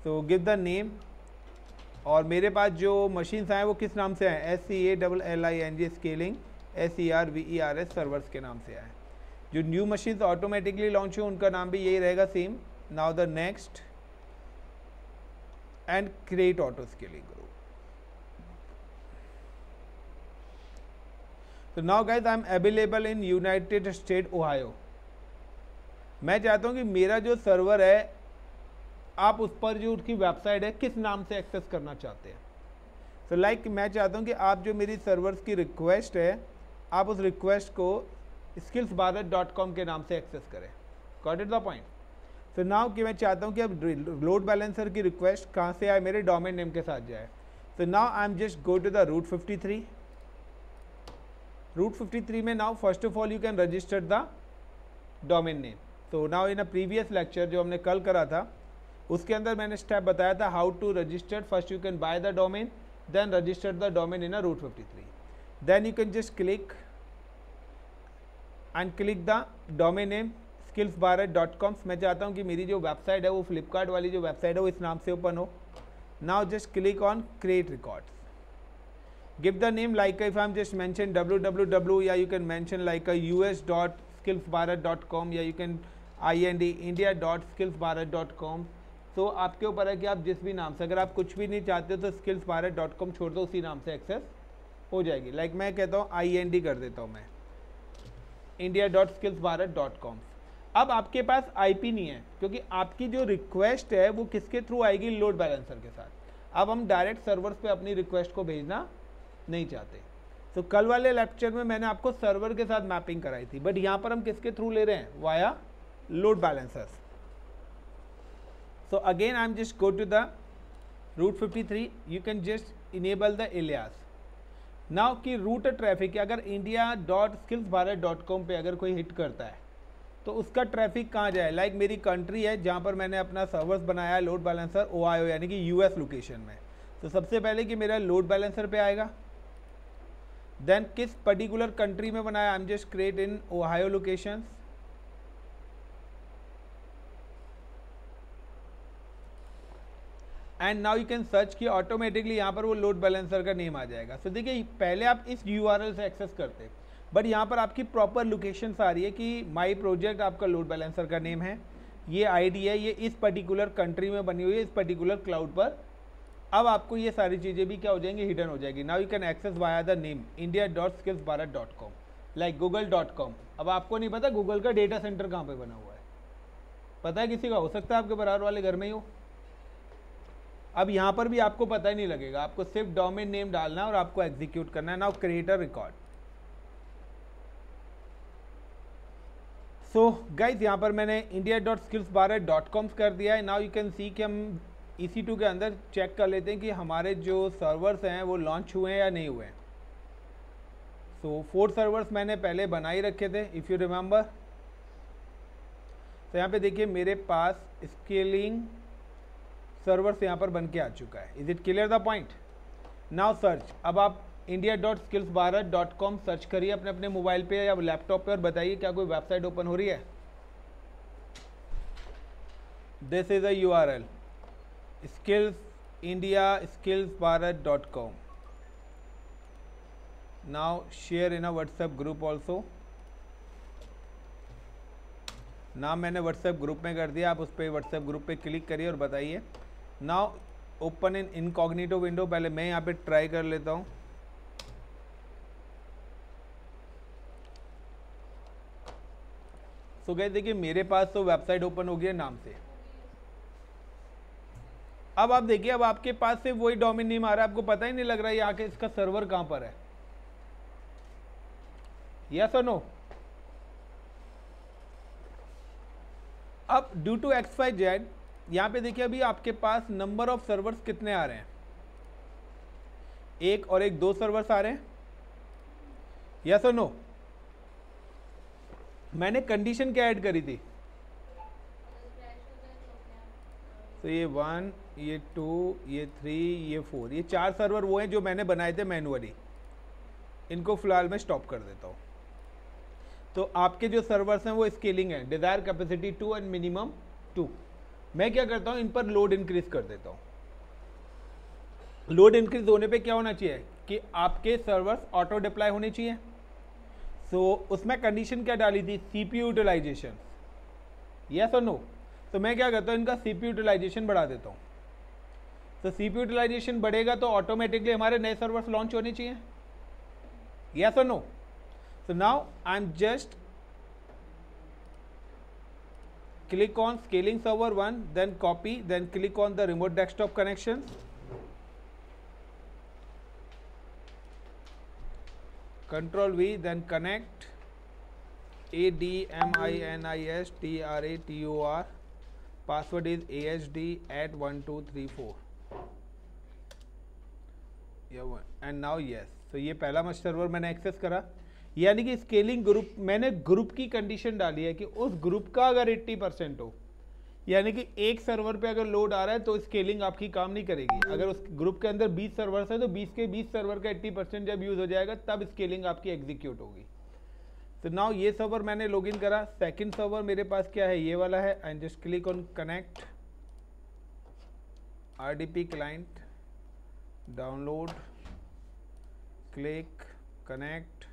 तो गिव द नेम। और मेरे पास जो मशीन्स आए वो किस नाम से आए, SCALING स्केलिंग SERVERS सर्वर्स के नाम से आए। जो न्यू मशीन्स ऑटोमेटिकली लॉन्च हो उनका नाम भी यही रहेगा same. Now the next and create auto scaling group. तो now guys I am available in United State Ohio. मैं चाहता हूँ कि मेरा जो सर्वर है आप उस पर जो उसकी वेबसाइट है किस नाम से एक्सेस करना चाहते हैं। तो लाइक मैं चाहता हूँ कि आप जो मेरी सर्वर्स की रिक्वेस्ट है आप उस रिक्वेस्ट को skillsbharat.com के नाम से एक्सेस करें। Got it the point. तो नाउ कि मैं चाहता हूँ कि अब लोड बैलेंसर की रिक्वेस्ट कहाँ से आए, मेरे डोमेन नेम के साथ जाए। तो now I am just go to the route 53। Route 53 में now first of all you can register the domain name. तो now in a previous lecture जो हमने कल करा था उसके अंदर मैंने स्टेप बताया था how to register. First you can buy the domain, then register the domain in a route 53, then you can just click and click the domain name, skillsbharat.com। मैं चाहता हूँ कि मेरी जो वेबसाइट है वो फ्लिपकार्ट वाली जो वेबसाइट है वो इस नाम से ओपन हो। Now just click on create records, give the name like if I am just mention www, या you can mention like us.skillsbharat.com, या यू कैन ind india.skillsbharat.com। तो आपके ऊपर है कि आप जिस भी नाम से, अगर आप कुछ भी नहीं चाहते तो skillsbharat.com छोड़ दो, उसी नाम से एक्सेस हो जाएगी। लाइक मैं कहता हूँ ind कर देता हूँ मैं, india.skillsbharat.com। अब आपके पास IP नहीं है, क्योंकि आपकी जो रिक्वेस्ट है वो किसके थ्रू आएगी, लोड बैलेंसर के साथ। अब हम डायरेक्ट सर्वर्स पे अपनी रिक्वेस्ट को भेजना नहीं चाहते। तो कल वाले लेक्चर में मैंने आपको सर्वर के साथ मैपिंग कराई थी, बट यहाँ पर हम किसके थ्रू ले रहे हैं, via load balancers. So again I am just go to the route 53, you can just enable the alias. Now की रूट ट्रैफिक अगर india.skillsbharat.com पे अगर कोई हिट करता है तो उसका ट्रैफिक कहाँ जाए। लाइक मेरी कंट्री है जहाँ पर मैंने अपना सर्वर्स बनाया है लोड बैलेंसर ओहायो यानी कि यूएस लोकेशन में। तो सबसे पहले कि मेरा लोड बैलेंसर पे आएगा, देन किस पर्टिकुलर कंट्री में बनाया, आई am just create in Ohio locations. And now you can search कि ऑटोमेटिकली यहाँ पर वो लोड बैलेंसर का नेम आ जाएगा। तो देखिए पहले आप इस URL से एक्सेस करते, बट यहाँ पर आपकी प्रॉपर लोकेशन आ रही है कि माई प्रोजेक्ट आपका लोड बैलेंसर का नेम है, ये आईडी है, ये इस पर्टिकुलर कंट्री में बनी हुई है, इस पर्टिकुलर क्लाउड पर। अब आपको ये सारी चीज़ें भी क्या हो जाएंगी, हिडन हो जाएगी। Now you can access via the name india.skillsbharat.com like google.com। अब आपको नहीं पता गूगल का डेटा सेंटर कहाँ पे बना हुआ है, पता है किसी का, हो सकता है आपके बराबर वाले घर में ही हो। अब यहाँ पर भी आपको पता ही नहीं लगेगा, आपको सिर्फ डोमेन नेम डालना है और आपको एग्जीक्यूट करना है। Now create a record. So guys यहाँ पर मैंने india.skillsbharat.com कर दिया है। नाउ यू कैन सी कि हम EC2 के अंदर चेक कर लेते हैं कि हमारे जो सर्वर्स हैं वो लॉन्च हुए हैं या नहीं हुए हैं। सो 4 सर्वर्स मैंने पहले बना ही रखे थे, इफ़ यू रिमेंबर। तो यहाँ पे देखिए मेरे पास स्केलिंग सर्वर्स यहाँ पर बन के आ चुका है। Is it clear the point. Now search, अब आप india.skillsbharat.com सर्च करिए अपने अपने मोबाइल पे या लैपटॉप पे और बताइए क्या कोई वेबसाइट ओपन हो रही है। This is a URL skillsbharat.com। Now share in a WhatsApp group also. नाम मैंने व्हाट्सएप ग्रुप में कर दिया, आप उस पर व्हाट्सएप ग्रुप पे क्लिक करिए और बताइए। Now open in incognito window, पहले मैं यहाँ पे ट्राई कर लेता हूँ। सो गाइस देखिए मेरे पास तो वेबसाइट ओपन हो गया नाम से। अब आप देखिए, अब आपके पास से वही डोमेन नेम आ रहा है, आपको पता ही नहीं लग रहा है यहाँ के इसका सर्वर कहाँ पर है। यस और नो। अब ड्यू टू XYZ यहाँ पे देखिए अभी आपके पास नंबर ऑफ सर्वर्स कितने आ रहे हैं, 1 और 1 2 सर्वर्स आ रहे हैं। यस और नो। मैंने कंडीशन क्या ऐड करी थी, तो ये 1 ये 2 ये 3 ये 4 ये 4 सर्वर वो हैं जो मैंने बनाए थे मैनुअली। इनको फिलहाल मैं स्टॉप कर देता हूँ। तो आपके जो सर्वर्स हैं वो स्केलिंग है, डिजायर कैपेसिटी 2 एंड मिनिमम 2। मैं क्या करता हूँ, इन पर लोड इंक्रीज कर देता हूँ। लोड इंक्रीज होने पे क्या होना चाहिए कि आपके सर्वर्स ऑटो डिप्लॉय होने चाहिए। सो उसमें कंडीशन क्या डाली थी, CPU यूटिलाइजेशन। यस और नो। तो मैं क्या करता हूँ, इनका CPU यूटिलाइजेशन बढ़ा देता हूँ। तो CPU यूटिलाइजेशन बढ़ेगा तो ऑटोमेटिकली हमारे नए सर्वर्स लॉन्च होने चाहिए। यस और no. So now I'm just click on scaling server 1, then copy, then click on the remote desktop connections. Control V, then connect ADMINISTRATOR. Password is ASD@1234. Yeah, and now yes. So ये पहला must server मैंने access करा, यानी कि scaling group, मैंने group की condition डाली है कि उस ग्रुप का अगर 80% हो, यानी कि एक सर्वर पे अगर लोड आ रहा है तो स्केलिंग आपकी काम नहीं करेगी। अगर उस ग्रुप के अंदर 20 सर्वर्स है तो 20 के 20 सर्वर का 80% जब यूज़ हो जाएगा तब स्केलिंग आपकी एग्जीक्यूट होगी। तो नाउ ये सर्वर मैंने लॉगिन करा, सेकंड सर्वर मेरे पास क्या है, ये वाला है, and just click on connect RDP client, download, click connect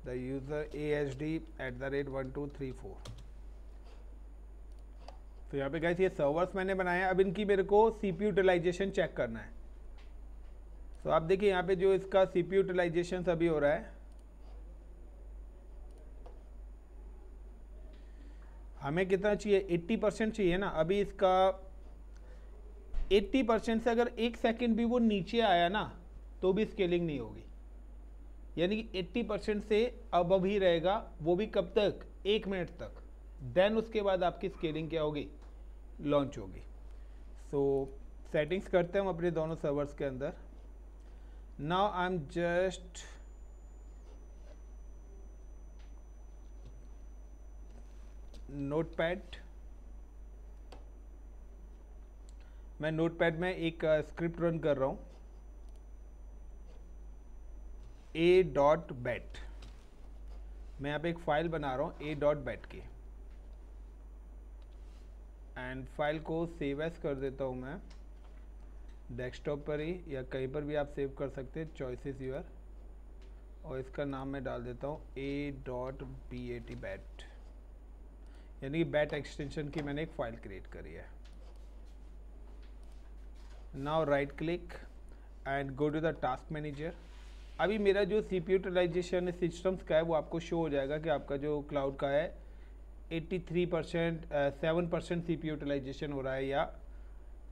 the user ASD@1234। तो यहाँ पे गाइस ये सर्वर्स मैंने बनाया। अब इनकी मेरे को CPU यूटिलाइजेशन चेक करना है। तो आप देखिए यहाँ पे जो इसका CPU यूटिलाइजेशन अभी हो रहा है, हमें कितना चाहिए, 80% चाहिए ना। अभी इसका 80% से अगर 1 सेकंड भी वो नीचे आया ना तो भी स्केलिंग नहीं होगी, यानी कि 80% से अब ही रहेगा, वो भी कब तक, 1 मिनट तक। देन उसके बाद आपकी स्केलिंग क्या होगी, लॉन्च होगी। सो सेटिंग्स करते हैं हम अपने दोनों सर्वर्स के अंदर। Now I am just notepad, मैं नोटपैड में एक स्क्रिप्ट रन कर रहा हूँ, a.bat। मैं यहाँ पे एक फाइल बना रहा हूँ a.bat की, एंड फाइल को सेव एज कर देता हूँ मैं डेस्कटॉप पर ही, या कहीं पर भी आप सेव कर सकते हैं, चॉइसेस यूर। और इसका नाम मैं डाल देता हूँ a.bat, यानी कि बैट एक्सटेंशन की मैंने एक फ़ाइल क्रिएट करी है। Now right click and go to the task manager. अभी मेरा जो CPU यूटिलाइजेशन सिस्टम्स का है वो आपको शो हो जाएगा कि आपका जो क्लाउड का है 83%, 7% CPU यूटिलाइजेशन हो रहा है या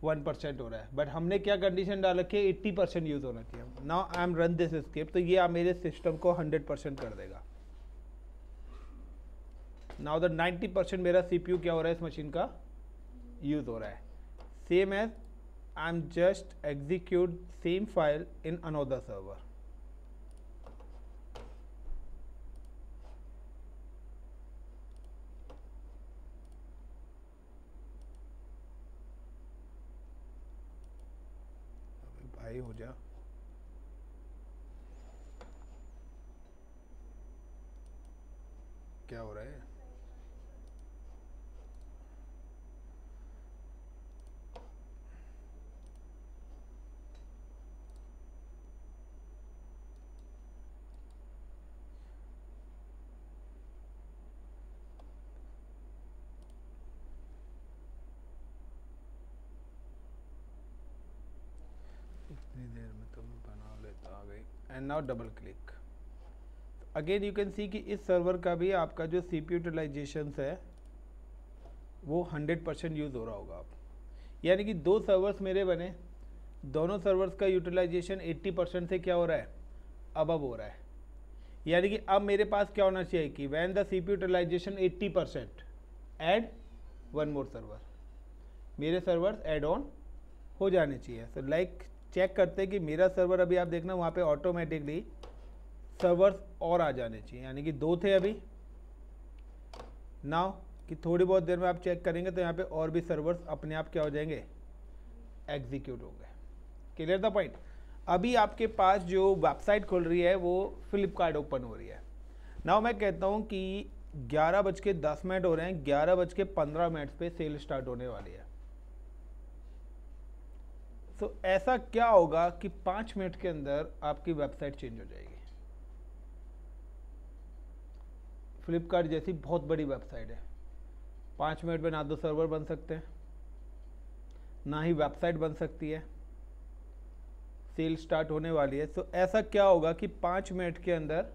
1% हो रहा है। बट हमने क्या कंडीशन डाल रखी है, 80% यूज़ होना चाहिए। Now I M run this script, तो ये आप मेरे सिस्टम को 100% कर देगा। नाउ द 90% मेरा CPU क्या हो रहा है, इस मशीन का यूज़ हो रहा है। Same as I am just execute same file in another server. भाई हो जा, क्या हो रहा है, इतनी देर में तो मैं बना लेता आ गई। And now double click again, you can see कि इस सर्वर का भी आपका जो CPU यूटिलाइजेशन है वो 100% यूज़ हो रहा होगा आप, यानी कि 2 सर्वर्स मेरे बने, दोनों सर्वर्स का यूटिलाइजेशन 80% से क्या हो रहा है, अब हो रहा है। यानी कि अब मेरे पास क्या होना चाहिए कि when the CPU utilization 80%, add 1 more server, मेरे सर्वर्स ऐड ऑन हो जाने चाहिए। सो लाइक चेक करते हैं कि मेरा सर्वर अभी आप देखना वहाँ पे ऑटोमेटिकली सर्वर्स और आ जाने चाहिए, यानी कि 2 थे अभी। नाउ कि थोड़ी बहुत देर में आप चेक करेंगे तो यहाँ पे और भी सर्वर्स अपने आप क्या हो जाएंगे, एग्जीक्यूट होंगे। Clear the point. अभी आपके पास जो वेबसाइट खुल रही है वो फ्लिपकार्ट ओपन हो रही है। नाउ मैं कहता हूँ कि 11:10 हो रहे हैं, 11:15 पे सेल स्टार्ट होने वाली है। तो ऐसा क्या होगा कि 5 मिनट के अंदर आपकी वेबसाइट चेंज हो जाएगी। फ्लिपकार्ट जैसी बहुत बड़ी वेबसाइट है, 5 मिनट में ना तो सर्वर बन सकते हैं, ना ही वेबसाइट बन सकती है। सेल स्टार्ट होने वाली है, तो ऐसा क्या होगा कि 5 मिनट के अंदर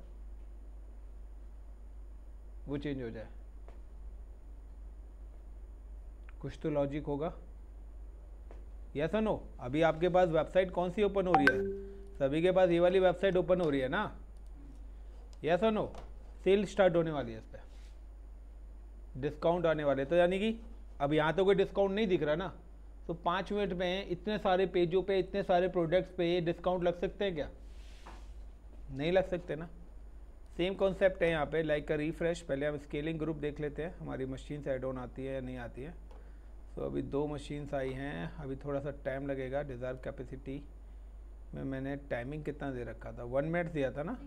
वो चेंज हो जाए। कुछ तो लॉजिक होगा, यस और नो। अभी आपके पास वेबसाइट कौन सी ओपन हो रही है, सभी के पास ये वाली वेबसाइट ओपन हो रही है ना, यस और नो। सेल स्टार्ट होने वाली है, इस पर डिस्काउंट आने वाले, तो यानी कि अब यहाँ तो कोई डिस्काउंट नहीं दिख रहा ना, तो 5 मिनट में इतने सारे पेजों पे, इतने सारे प्रोडक्ट्स पे डिस्काउंट लग सकते हैं क्या, नहीं लग सकते ना। सेम कॉन्सेप्ट है यहाँ पे, लाइक का रिफ्रेश। पहले हम स्केलिंग ग्रुप देख लेते हैं, हमारी मशीन से ऐड ऑन आती है या नहीं आती है। तो अभी 2 मशीन्स आई हैं, अभी थोड़ा सा टाइम लगेगा। डिज़ायर कैपेसिटी में मैंने टाइमिंग कितना दे रखा था, 1 मिनट दिया था ना,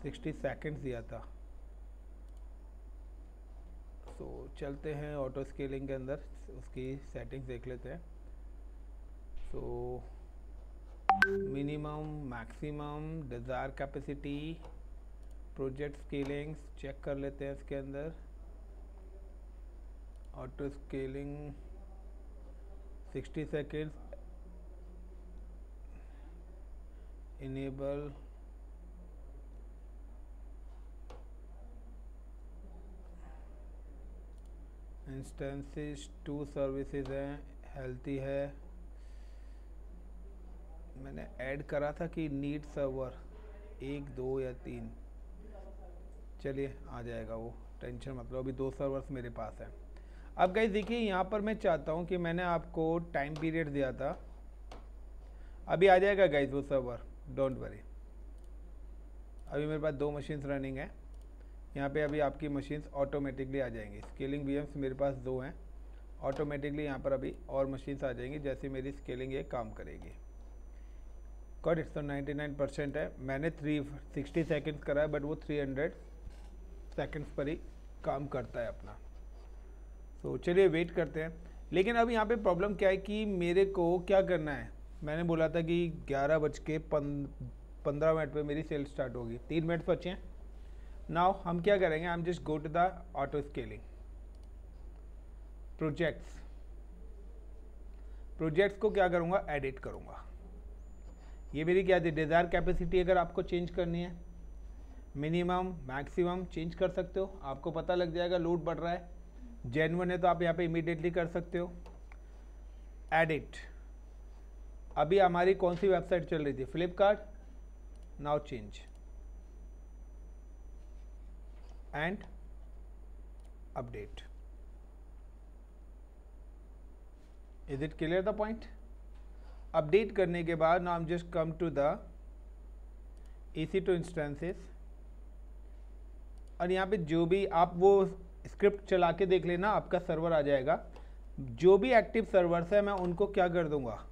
60 सेकेंड्स दिया था। तो चलते हैं ऑटो स्केलिंग के अंदर, उसकी सेटिंग्स देख लेते हैं। So minimum, maximum, desire capacity, project scalings check कर लेते हैं इसके अंदर। Auto scaling 60 seconds, enable, instances 2 services हैं, हेल्थी है। मैंने ऐड करा था कि नीड सर्वर 1, 2 या 3, चलिए आ जाएगा वो, टेंशन मतलब। अभी 2 सर्वर्स मेरे पास हैं। अब गाइस देखिए यहाँ पर मैं चाहता हूँ कि मैंने आपको टाइम पीरियड दिया था, अभी आ जाएगा गाइस वो सर्वर, डोंट वरी। अभी मेरे पास 2 मशीन्स रनिंग है यहाँ पे, अभी आपकी मशीन्स ऑटोमेटिकली आ जाएंगी। स्केलिंग VMs मेरे पास 2 हैं, ऑटोमेटिकली यहाँ पर अभी और मशीन्स आ जाएंगी जैसे मेरी स्केलिंग ये काम करेगी। Got it. तो 99% है। मैंने 360 सेकेंड्स करा है, बट वो 300 सेकेंड्स पर ही काम करता है अपना। तो चलिए वेट करते हैं। लेकिन अब यहाँ पे प्रॉब्लम क्या है कि मेरे को क्या करना है, मैंने बोला था कि 11:15 पे मेरी सेल स्टार्ट होगी, 3 मिनट बचे हैं। नाउ हम क्या करेंगे, I am just go to the auto scaling, projects को क्या करूँगा, एडिट करूँगा। ये मेरी क्या थी, डिज़ायर कैपेसिटी अगर आपको चेंज करनी है, मिनिमम मैक्सिमम चेंज कर सकते हो, आपको पता लग जाएगा लोड बढ़ रहा है। जेन्युइन है तो आप यहाँ पे इमीडिएटली कर सकते हो। एडिट, अभी हमारी कौन सी वेबसाइट चल रही थी, Flipkart, now change and update. Is it clear the point? Update करने के बाद now just come to the EC2 instances, और यहाँ पे जो भी आप वो स्क्रिप्ट चला के देख लेना, आपका सर्वर आ जाएगा। जो भी एक्टिव सर्वर्स है मैं उनको क्या कर दूंगा,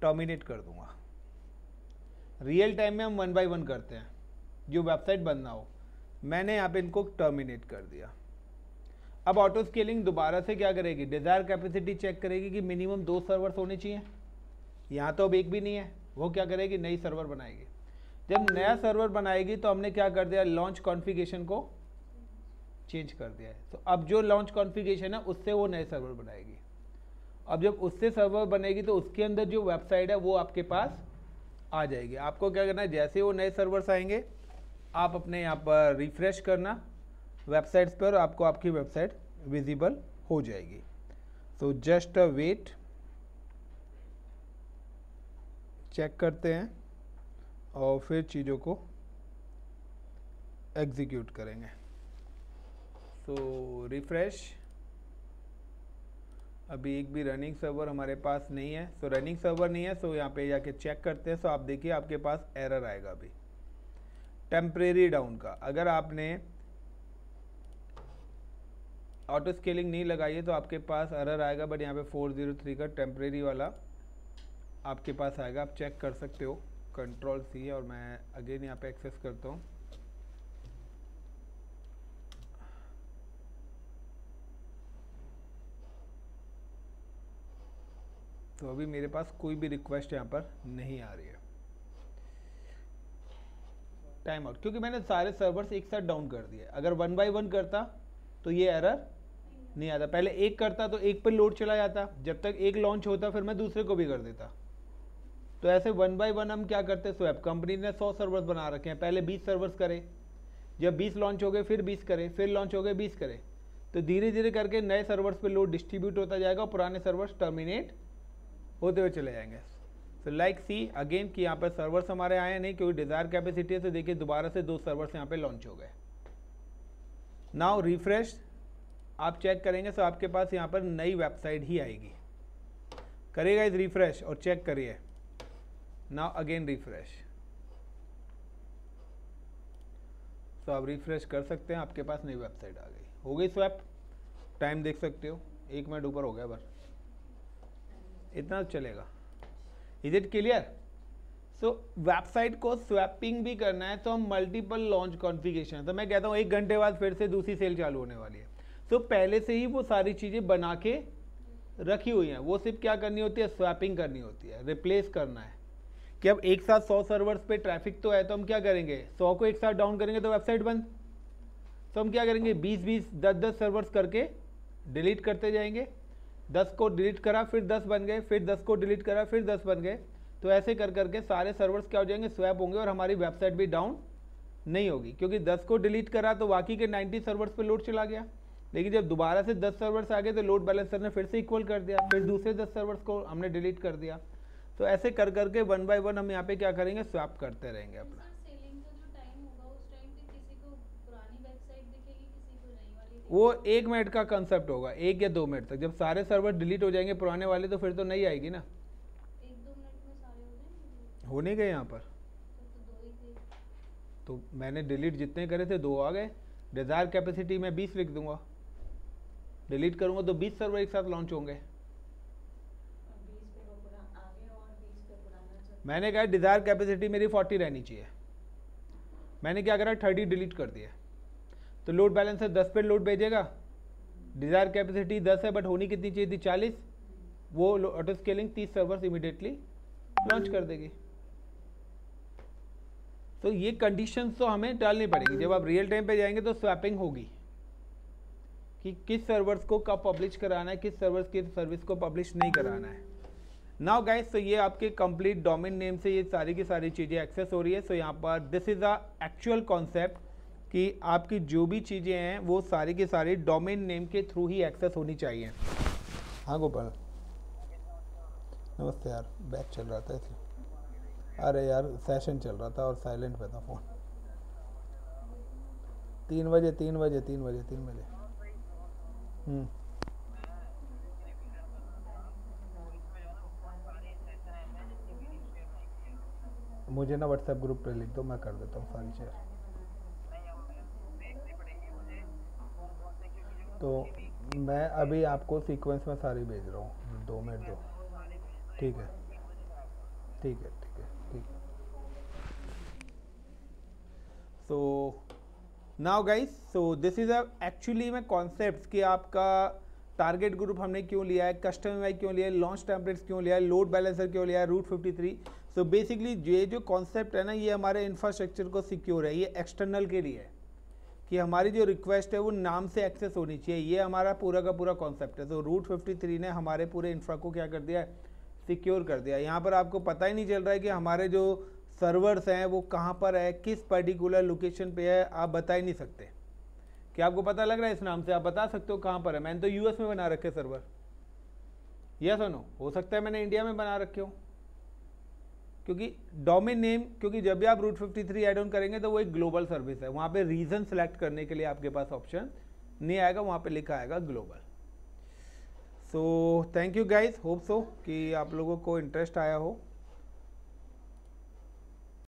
टर्मिनेट कर दूंगा। रियल टाइम में हम 1 बाय 1 करते हैं, जो वेबसाइट बंद ना हो। मैंने यहाँ पे इनको टर्मिनेट कर दिया। अब ऑटो स्केलिंग दोबारा से क्या करेगी, डिज़ायर कैपेसिटी चेक करेगी कि मिनिमम 2 सर्वर्स होने चाहिए। यहाँ तो अब एक भी नहीं है, वो क्या करेगी, नई सर्वर बनाएगी। जब नया सर्वर बनाएगी तो हमने क्या कर दिया, लॉन्च कॉन्फ़िगरेशन को चेंज कर दिया है। तो अब जो लॉन्च कॉन्फ़िगरेशन है उससे वो नए सर्वर बनाएगी। अब जब उससे सर्वर बनेगी तो उसके अंदर जो वेबसाइट है वो आपके पास आ जाएगी। आपको क्या करना है, जैसे वो नए सर्वर्स आएंगे आप अपने यहाँ पर रिफ्रेश करना वेबसाइट्स पर, आपको आपकी वेबसाइट विजिबल हो जाएगी। तो जस्ट अ वेट, चेक करते हैं और फिर चीज़ों को एग्जीक्यूट करेंगे। सो रिफ्रेश, अभी एक भी रनिंग सर्वर हमारे पास नहीं है। सो रनिंग सर्वर नहीं है, सो यहाँ पे जाके चेक करते हैं। सो आप देखिए आपके पास एरर आएगा अभी टेम्परेरी डाउन का। अगर आपने ऑटो स्केलिंग नहीं लगाई है तो आपके पास एरर आएगा, बट यहाँ पे 403 का टेम्परेरी वाला आपके पास आएगा, आप चेक कर सकते हो। Ctrl+C है और मैं अगेन यहाँ पे एक्सेस करता हूँ। तो अभी मेरे पास कोई भी रिक्वेस्ट यहाँ पर नहीं आ रही है। टाइम आउट, क्योंकि मैंने सारे सर्वर्स एक साथ डाउन कर दिए। अगर 1 बाय 1 करता तो ये एरर नहीं आता। पहले एक करता तो एक पर लोड चला जाता, जब तक एक लॉन्च होता फिर मैं दूसरे को भी कर देता। तो ऐसे 1 बाय 1 हम क्या करते हैं, स्वैप कंपनी ने 100 सर्वर्स बना रखे हैं, पहले 20 सर्वर्स करे, जब 20 लॉन्च हो गए फिर 20 करे, फिर लॉन्च हो गए 20 करे। तो धीरे धीरे करके नए सर्वर्स पे लोड डिस्ट्रीब्यूट होता जाएगा और पुराने सर्वर्स टर्मिनेट होते हुए चले जाएंगे। सो लाइक सी अगेन कि यहाँ पर सर्वर्स हमारे आए नहीं, क्योंकि डिज़ायर कैपेसिटी है। तो देखिए दोबारा से 2 सर्वर्स यहाँ पे लॉन्च हो गए। नाउ रिफ्रेश आप चेक करेंगे तो आपके पास यहाँ पर नई वेबसाइट ही आएगी। करिएगा इस रिफ्रेश और चेक करिए। नाउ अगेन रिफ्रेश, तो आप रिफ्रेश कर सकते हैं, आपके पास नई वेबसाइट आ गई। हो गई स्वैप, टाइम देख सकते हो 1 मिनट ऊपर हो गया, बस इतना चलेगा। Is it clear? So website को स्वैपिंग भी करना है तो हम मल्टीपल लॉन्च कॉन्फ़िगरेशन, तो मैं कहता हूँ 1 घंटे बाद फिर से दूसरी सेल चालू होने वाली है। तो पहले से ही वो सारी चीज़ें बना के रखी हुई हैं, वो सिर्फ क्या करनी होती है, स्वैपिंग करनी होती है, रिप्लेस करना है। कि अब एक साथ 100 सर्वर्स पे ट्रैफिक तो है, तो हम क्या करेंगे, 100 को एक साथ डाउन करेंगे तो वेबसाइट बंद। तो हम क्या करेंगे, 20-20, 10-10 सर्वर्स करके डिलीट करते जाएंगे। 10 को डिलीट करा फिर 10 बन गए, फिर 10 को डिलीट करा फिर 10 बन गए। तो ऐसे कर करके सारे सर्वर्स क्या हो जाएंगे, स्वैप होंगे और हमारी वेबसाइट भी डाउन नहीं होगी, क्योंकि 10 को डिलीट करा तो बाकी के 90 सर्वर्स पे लोड चला गया। लेकिन जब दोबारा से 10 सर्वर्स आ गए तो लोड बैलेंसर ने फिर से इक्वल कर दिया, फिर दूसरे 10 सर्वर्स को हमने डिलीट कर दिया। तो ऐसे कर करके 1 बाय 1 हम यहाँ पे क्या करेंगे, स्वैप करते रहेंगे अपना। वो 1 मिनट का कंसेप्ट होगा, 1 या 2 मिनट तक। जब सारे सर्वर डिलीट हो जाएंगे पुराने वाले तो फिर तो नहीं आएगी ना। 1-2 मिनट में सारे हो जाएंगे। हो नहीं गए यहाँ पर, तो 2 ही थे। तो मैंने डिलीट जितने करे थे 2 आ गए। डिज़ायर कैपेसिटी मैं 20 लिख दूंगा, डिलीट करूंगा तो 20 सर्वर एक साथ लॉन्च होंगे। 20 पे वो पुराना आ गया और 20 पे पुराना चल। मैंने कहा डिज़ायर कैपेसिटी मेरी 40 रहनी चाहिए, मैंने क्या करा 30 डिलीट कर दिया। तो लोड बैलेंसर 10 पे लोड भेजेगा, डिज़ायर कैपेसिटी 10 है बट होनी कितनी चाहिए थी, 40। वो auto scaling 30 servers immediately launch कर देगी। तो ये कंडीशंस तो हमें डालनी पड़ेगी। जब आप रियल टाइम पे जाएंगे तो स्वैपिंग होगी कि किस सर्वर्स को कब पब्लिश कराना है, किस सर्वर्स की सर्विस को पब्लिश नहीं कराना है। नाउ गाइस, तो ये आपके कंप्लीट डोमेन नेम से ये सारी की सारी चीज़ें एक्सेस हो रही है। सो यहाँ पर this is a actual concept कि आपकी जो भी चीज़ें हैं वो सारी की सारी डोमेन नेम के थ्रू ही एक्सेस होनी चाहिए। हाँ गोपाल, नमस्ते यार, बैच चल रहा था इसलिए। अरे यार सेशन चल रहा था और साइलेंट पे था फ़ोन। 3 बजे मुझे ना व्हाट्सएप ग्रुप पे लिख दो, मैं कर देता हूँ सारी शेयर। तो मैं अभी आपको सीक्वेंस में सारी भेज रहा हूँ, 2 मिनट दो। ठीक है ठीक है ठीक है ठीक है। सो now guys, so this is actually में कॉन्सेप्ट्स कि आपका टारगेट ग्रुप हमने क्यों लिया है, कस्टम UI क्यों लिया है, लॉन्च टेम्पलेट्स क्यों लिया है, लोड बैलेंसर क्यों लिया है, रूट 53। सो बेसिकली ये जो कॉन्सेप्ट है ना, ये हमारे इंफ्रास्ट्रक्चर को सिक्योर है, ये एक्सटर्नल के लिए है कि हमारी जो रिक्वेस्ट है वो नाम से एक्सेस होनी चाहिए। ये हमारा पूरा का पूरा कॉन्सेप्ट है। तो रूट 53 ने हमारे पूरे इंफ्रा को क्या कर दिया है, सिक्योर कर दिया। यहाँ पर आपको पता ही नहीं चल रहा है कि हमारे जो सर्वर्स हैं वो कहाँ पर है, किस पर्टिकुलर लोकेशन पे है, आप बता ही नहीं सकते। क्या आपको पता लग रहा है इस नाम से, आप बता सकते हो कहाँ पर है। मैंने तो US में बना रखे सर्वर, यस और नो, हो सकता है मैंने इंडिया में बना रखे हो, क्योंकि डोमेन नेम, क्योंकि जब भी आप रूट 53 ऐड ऑन करेंगे तो वो एक ग्लोबल सर्विस है, वहाँ पे रीजन सेलेक्ट करने के लिए आपके पास ऑप्शन नहीं आएगा, वहाँ पे लिखा आएगा global. So thank you guys, hope so कि आप लोगों को इंटरेस्ट आया हो।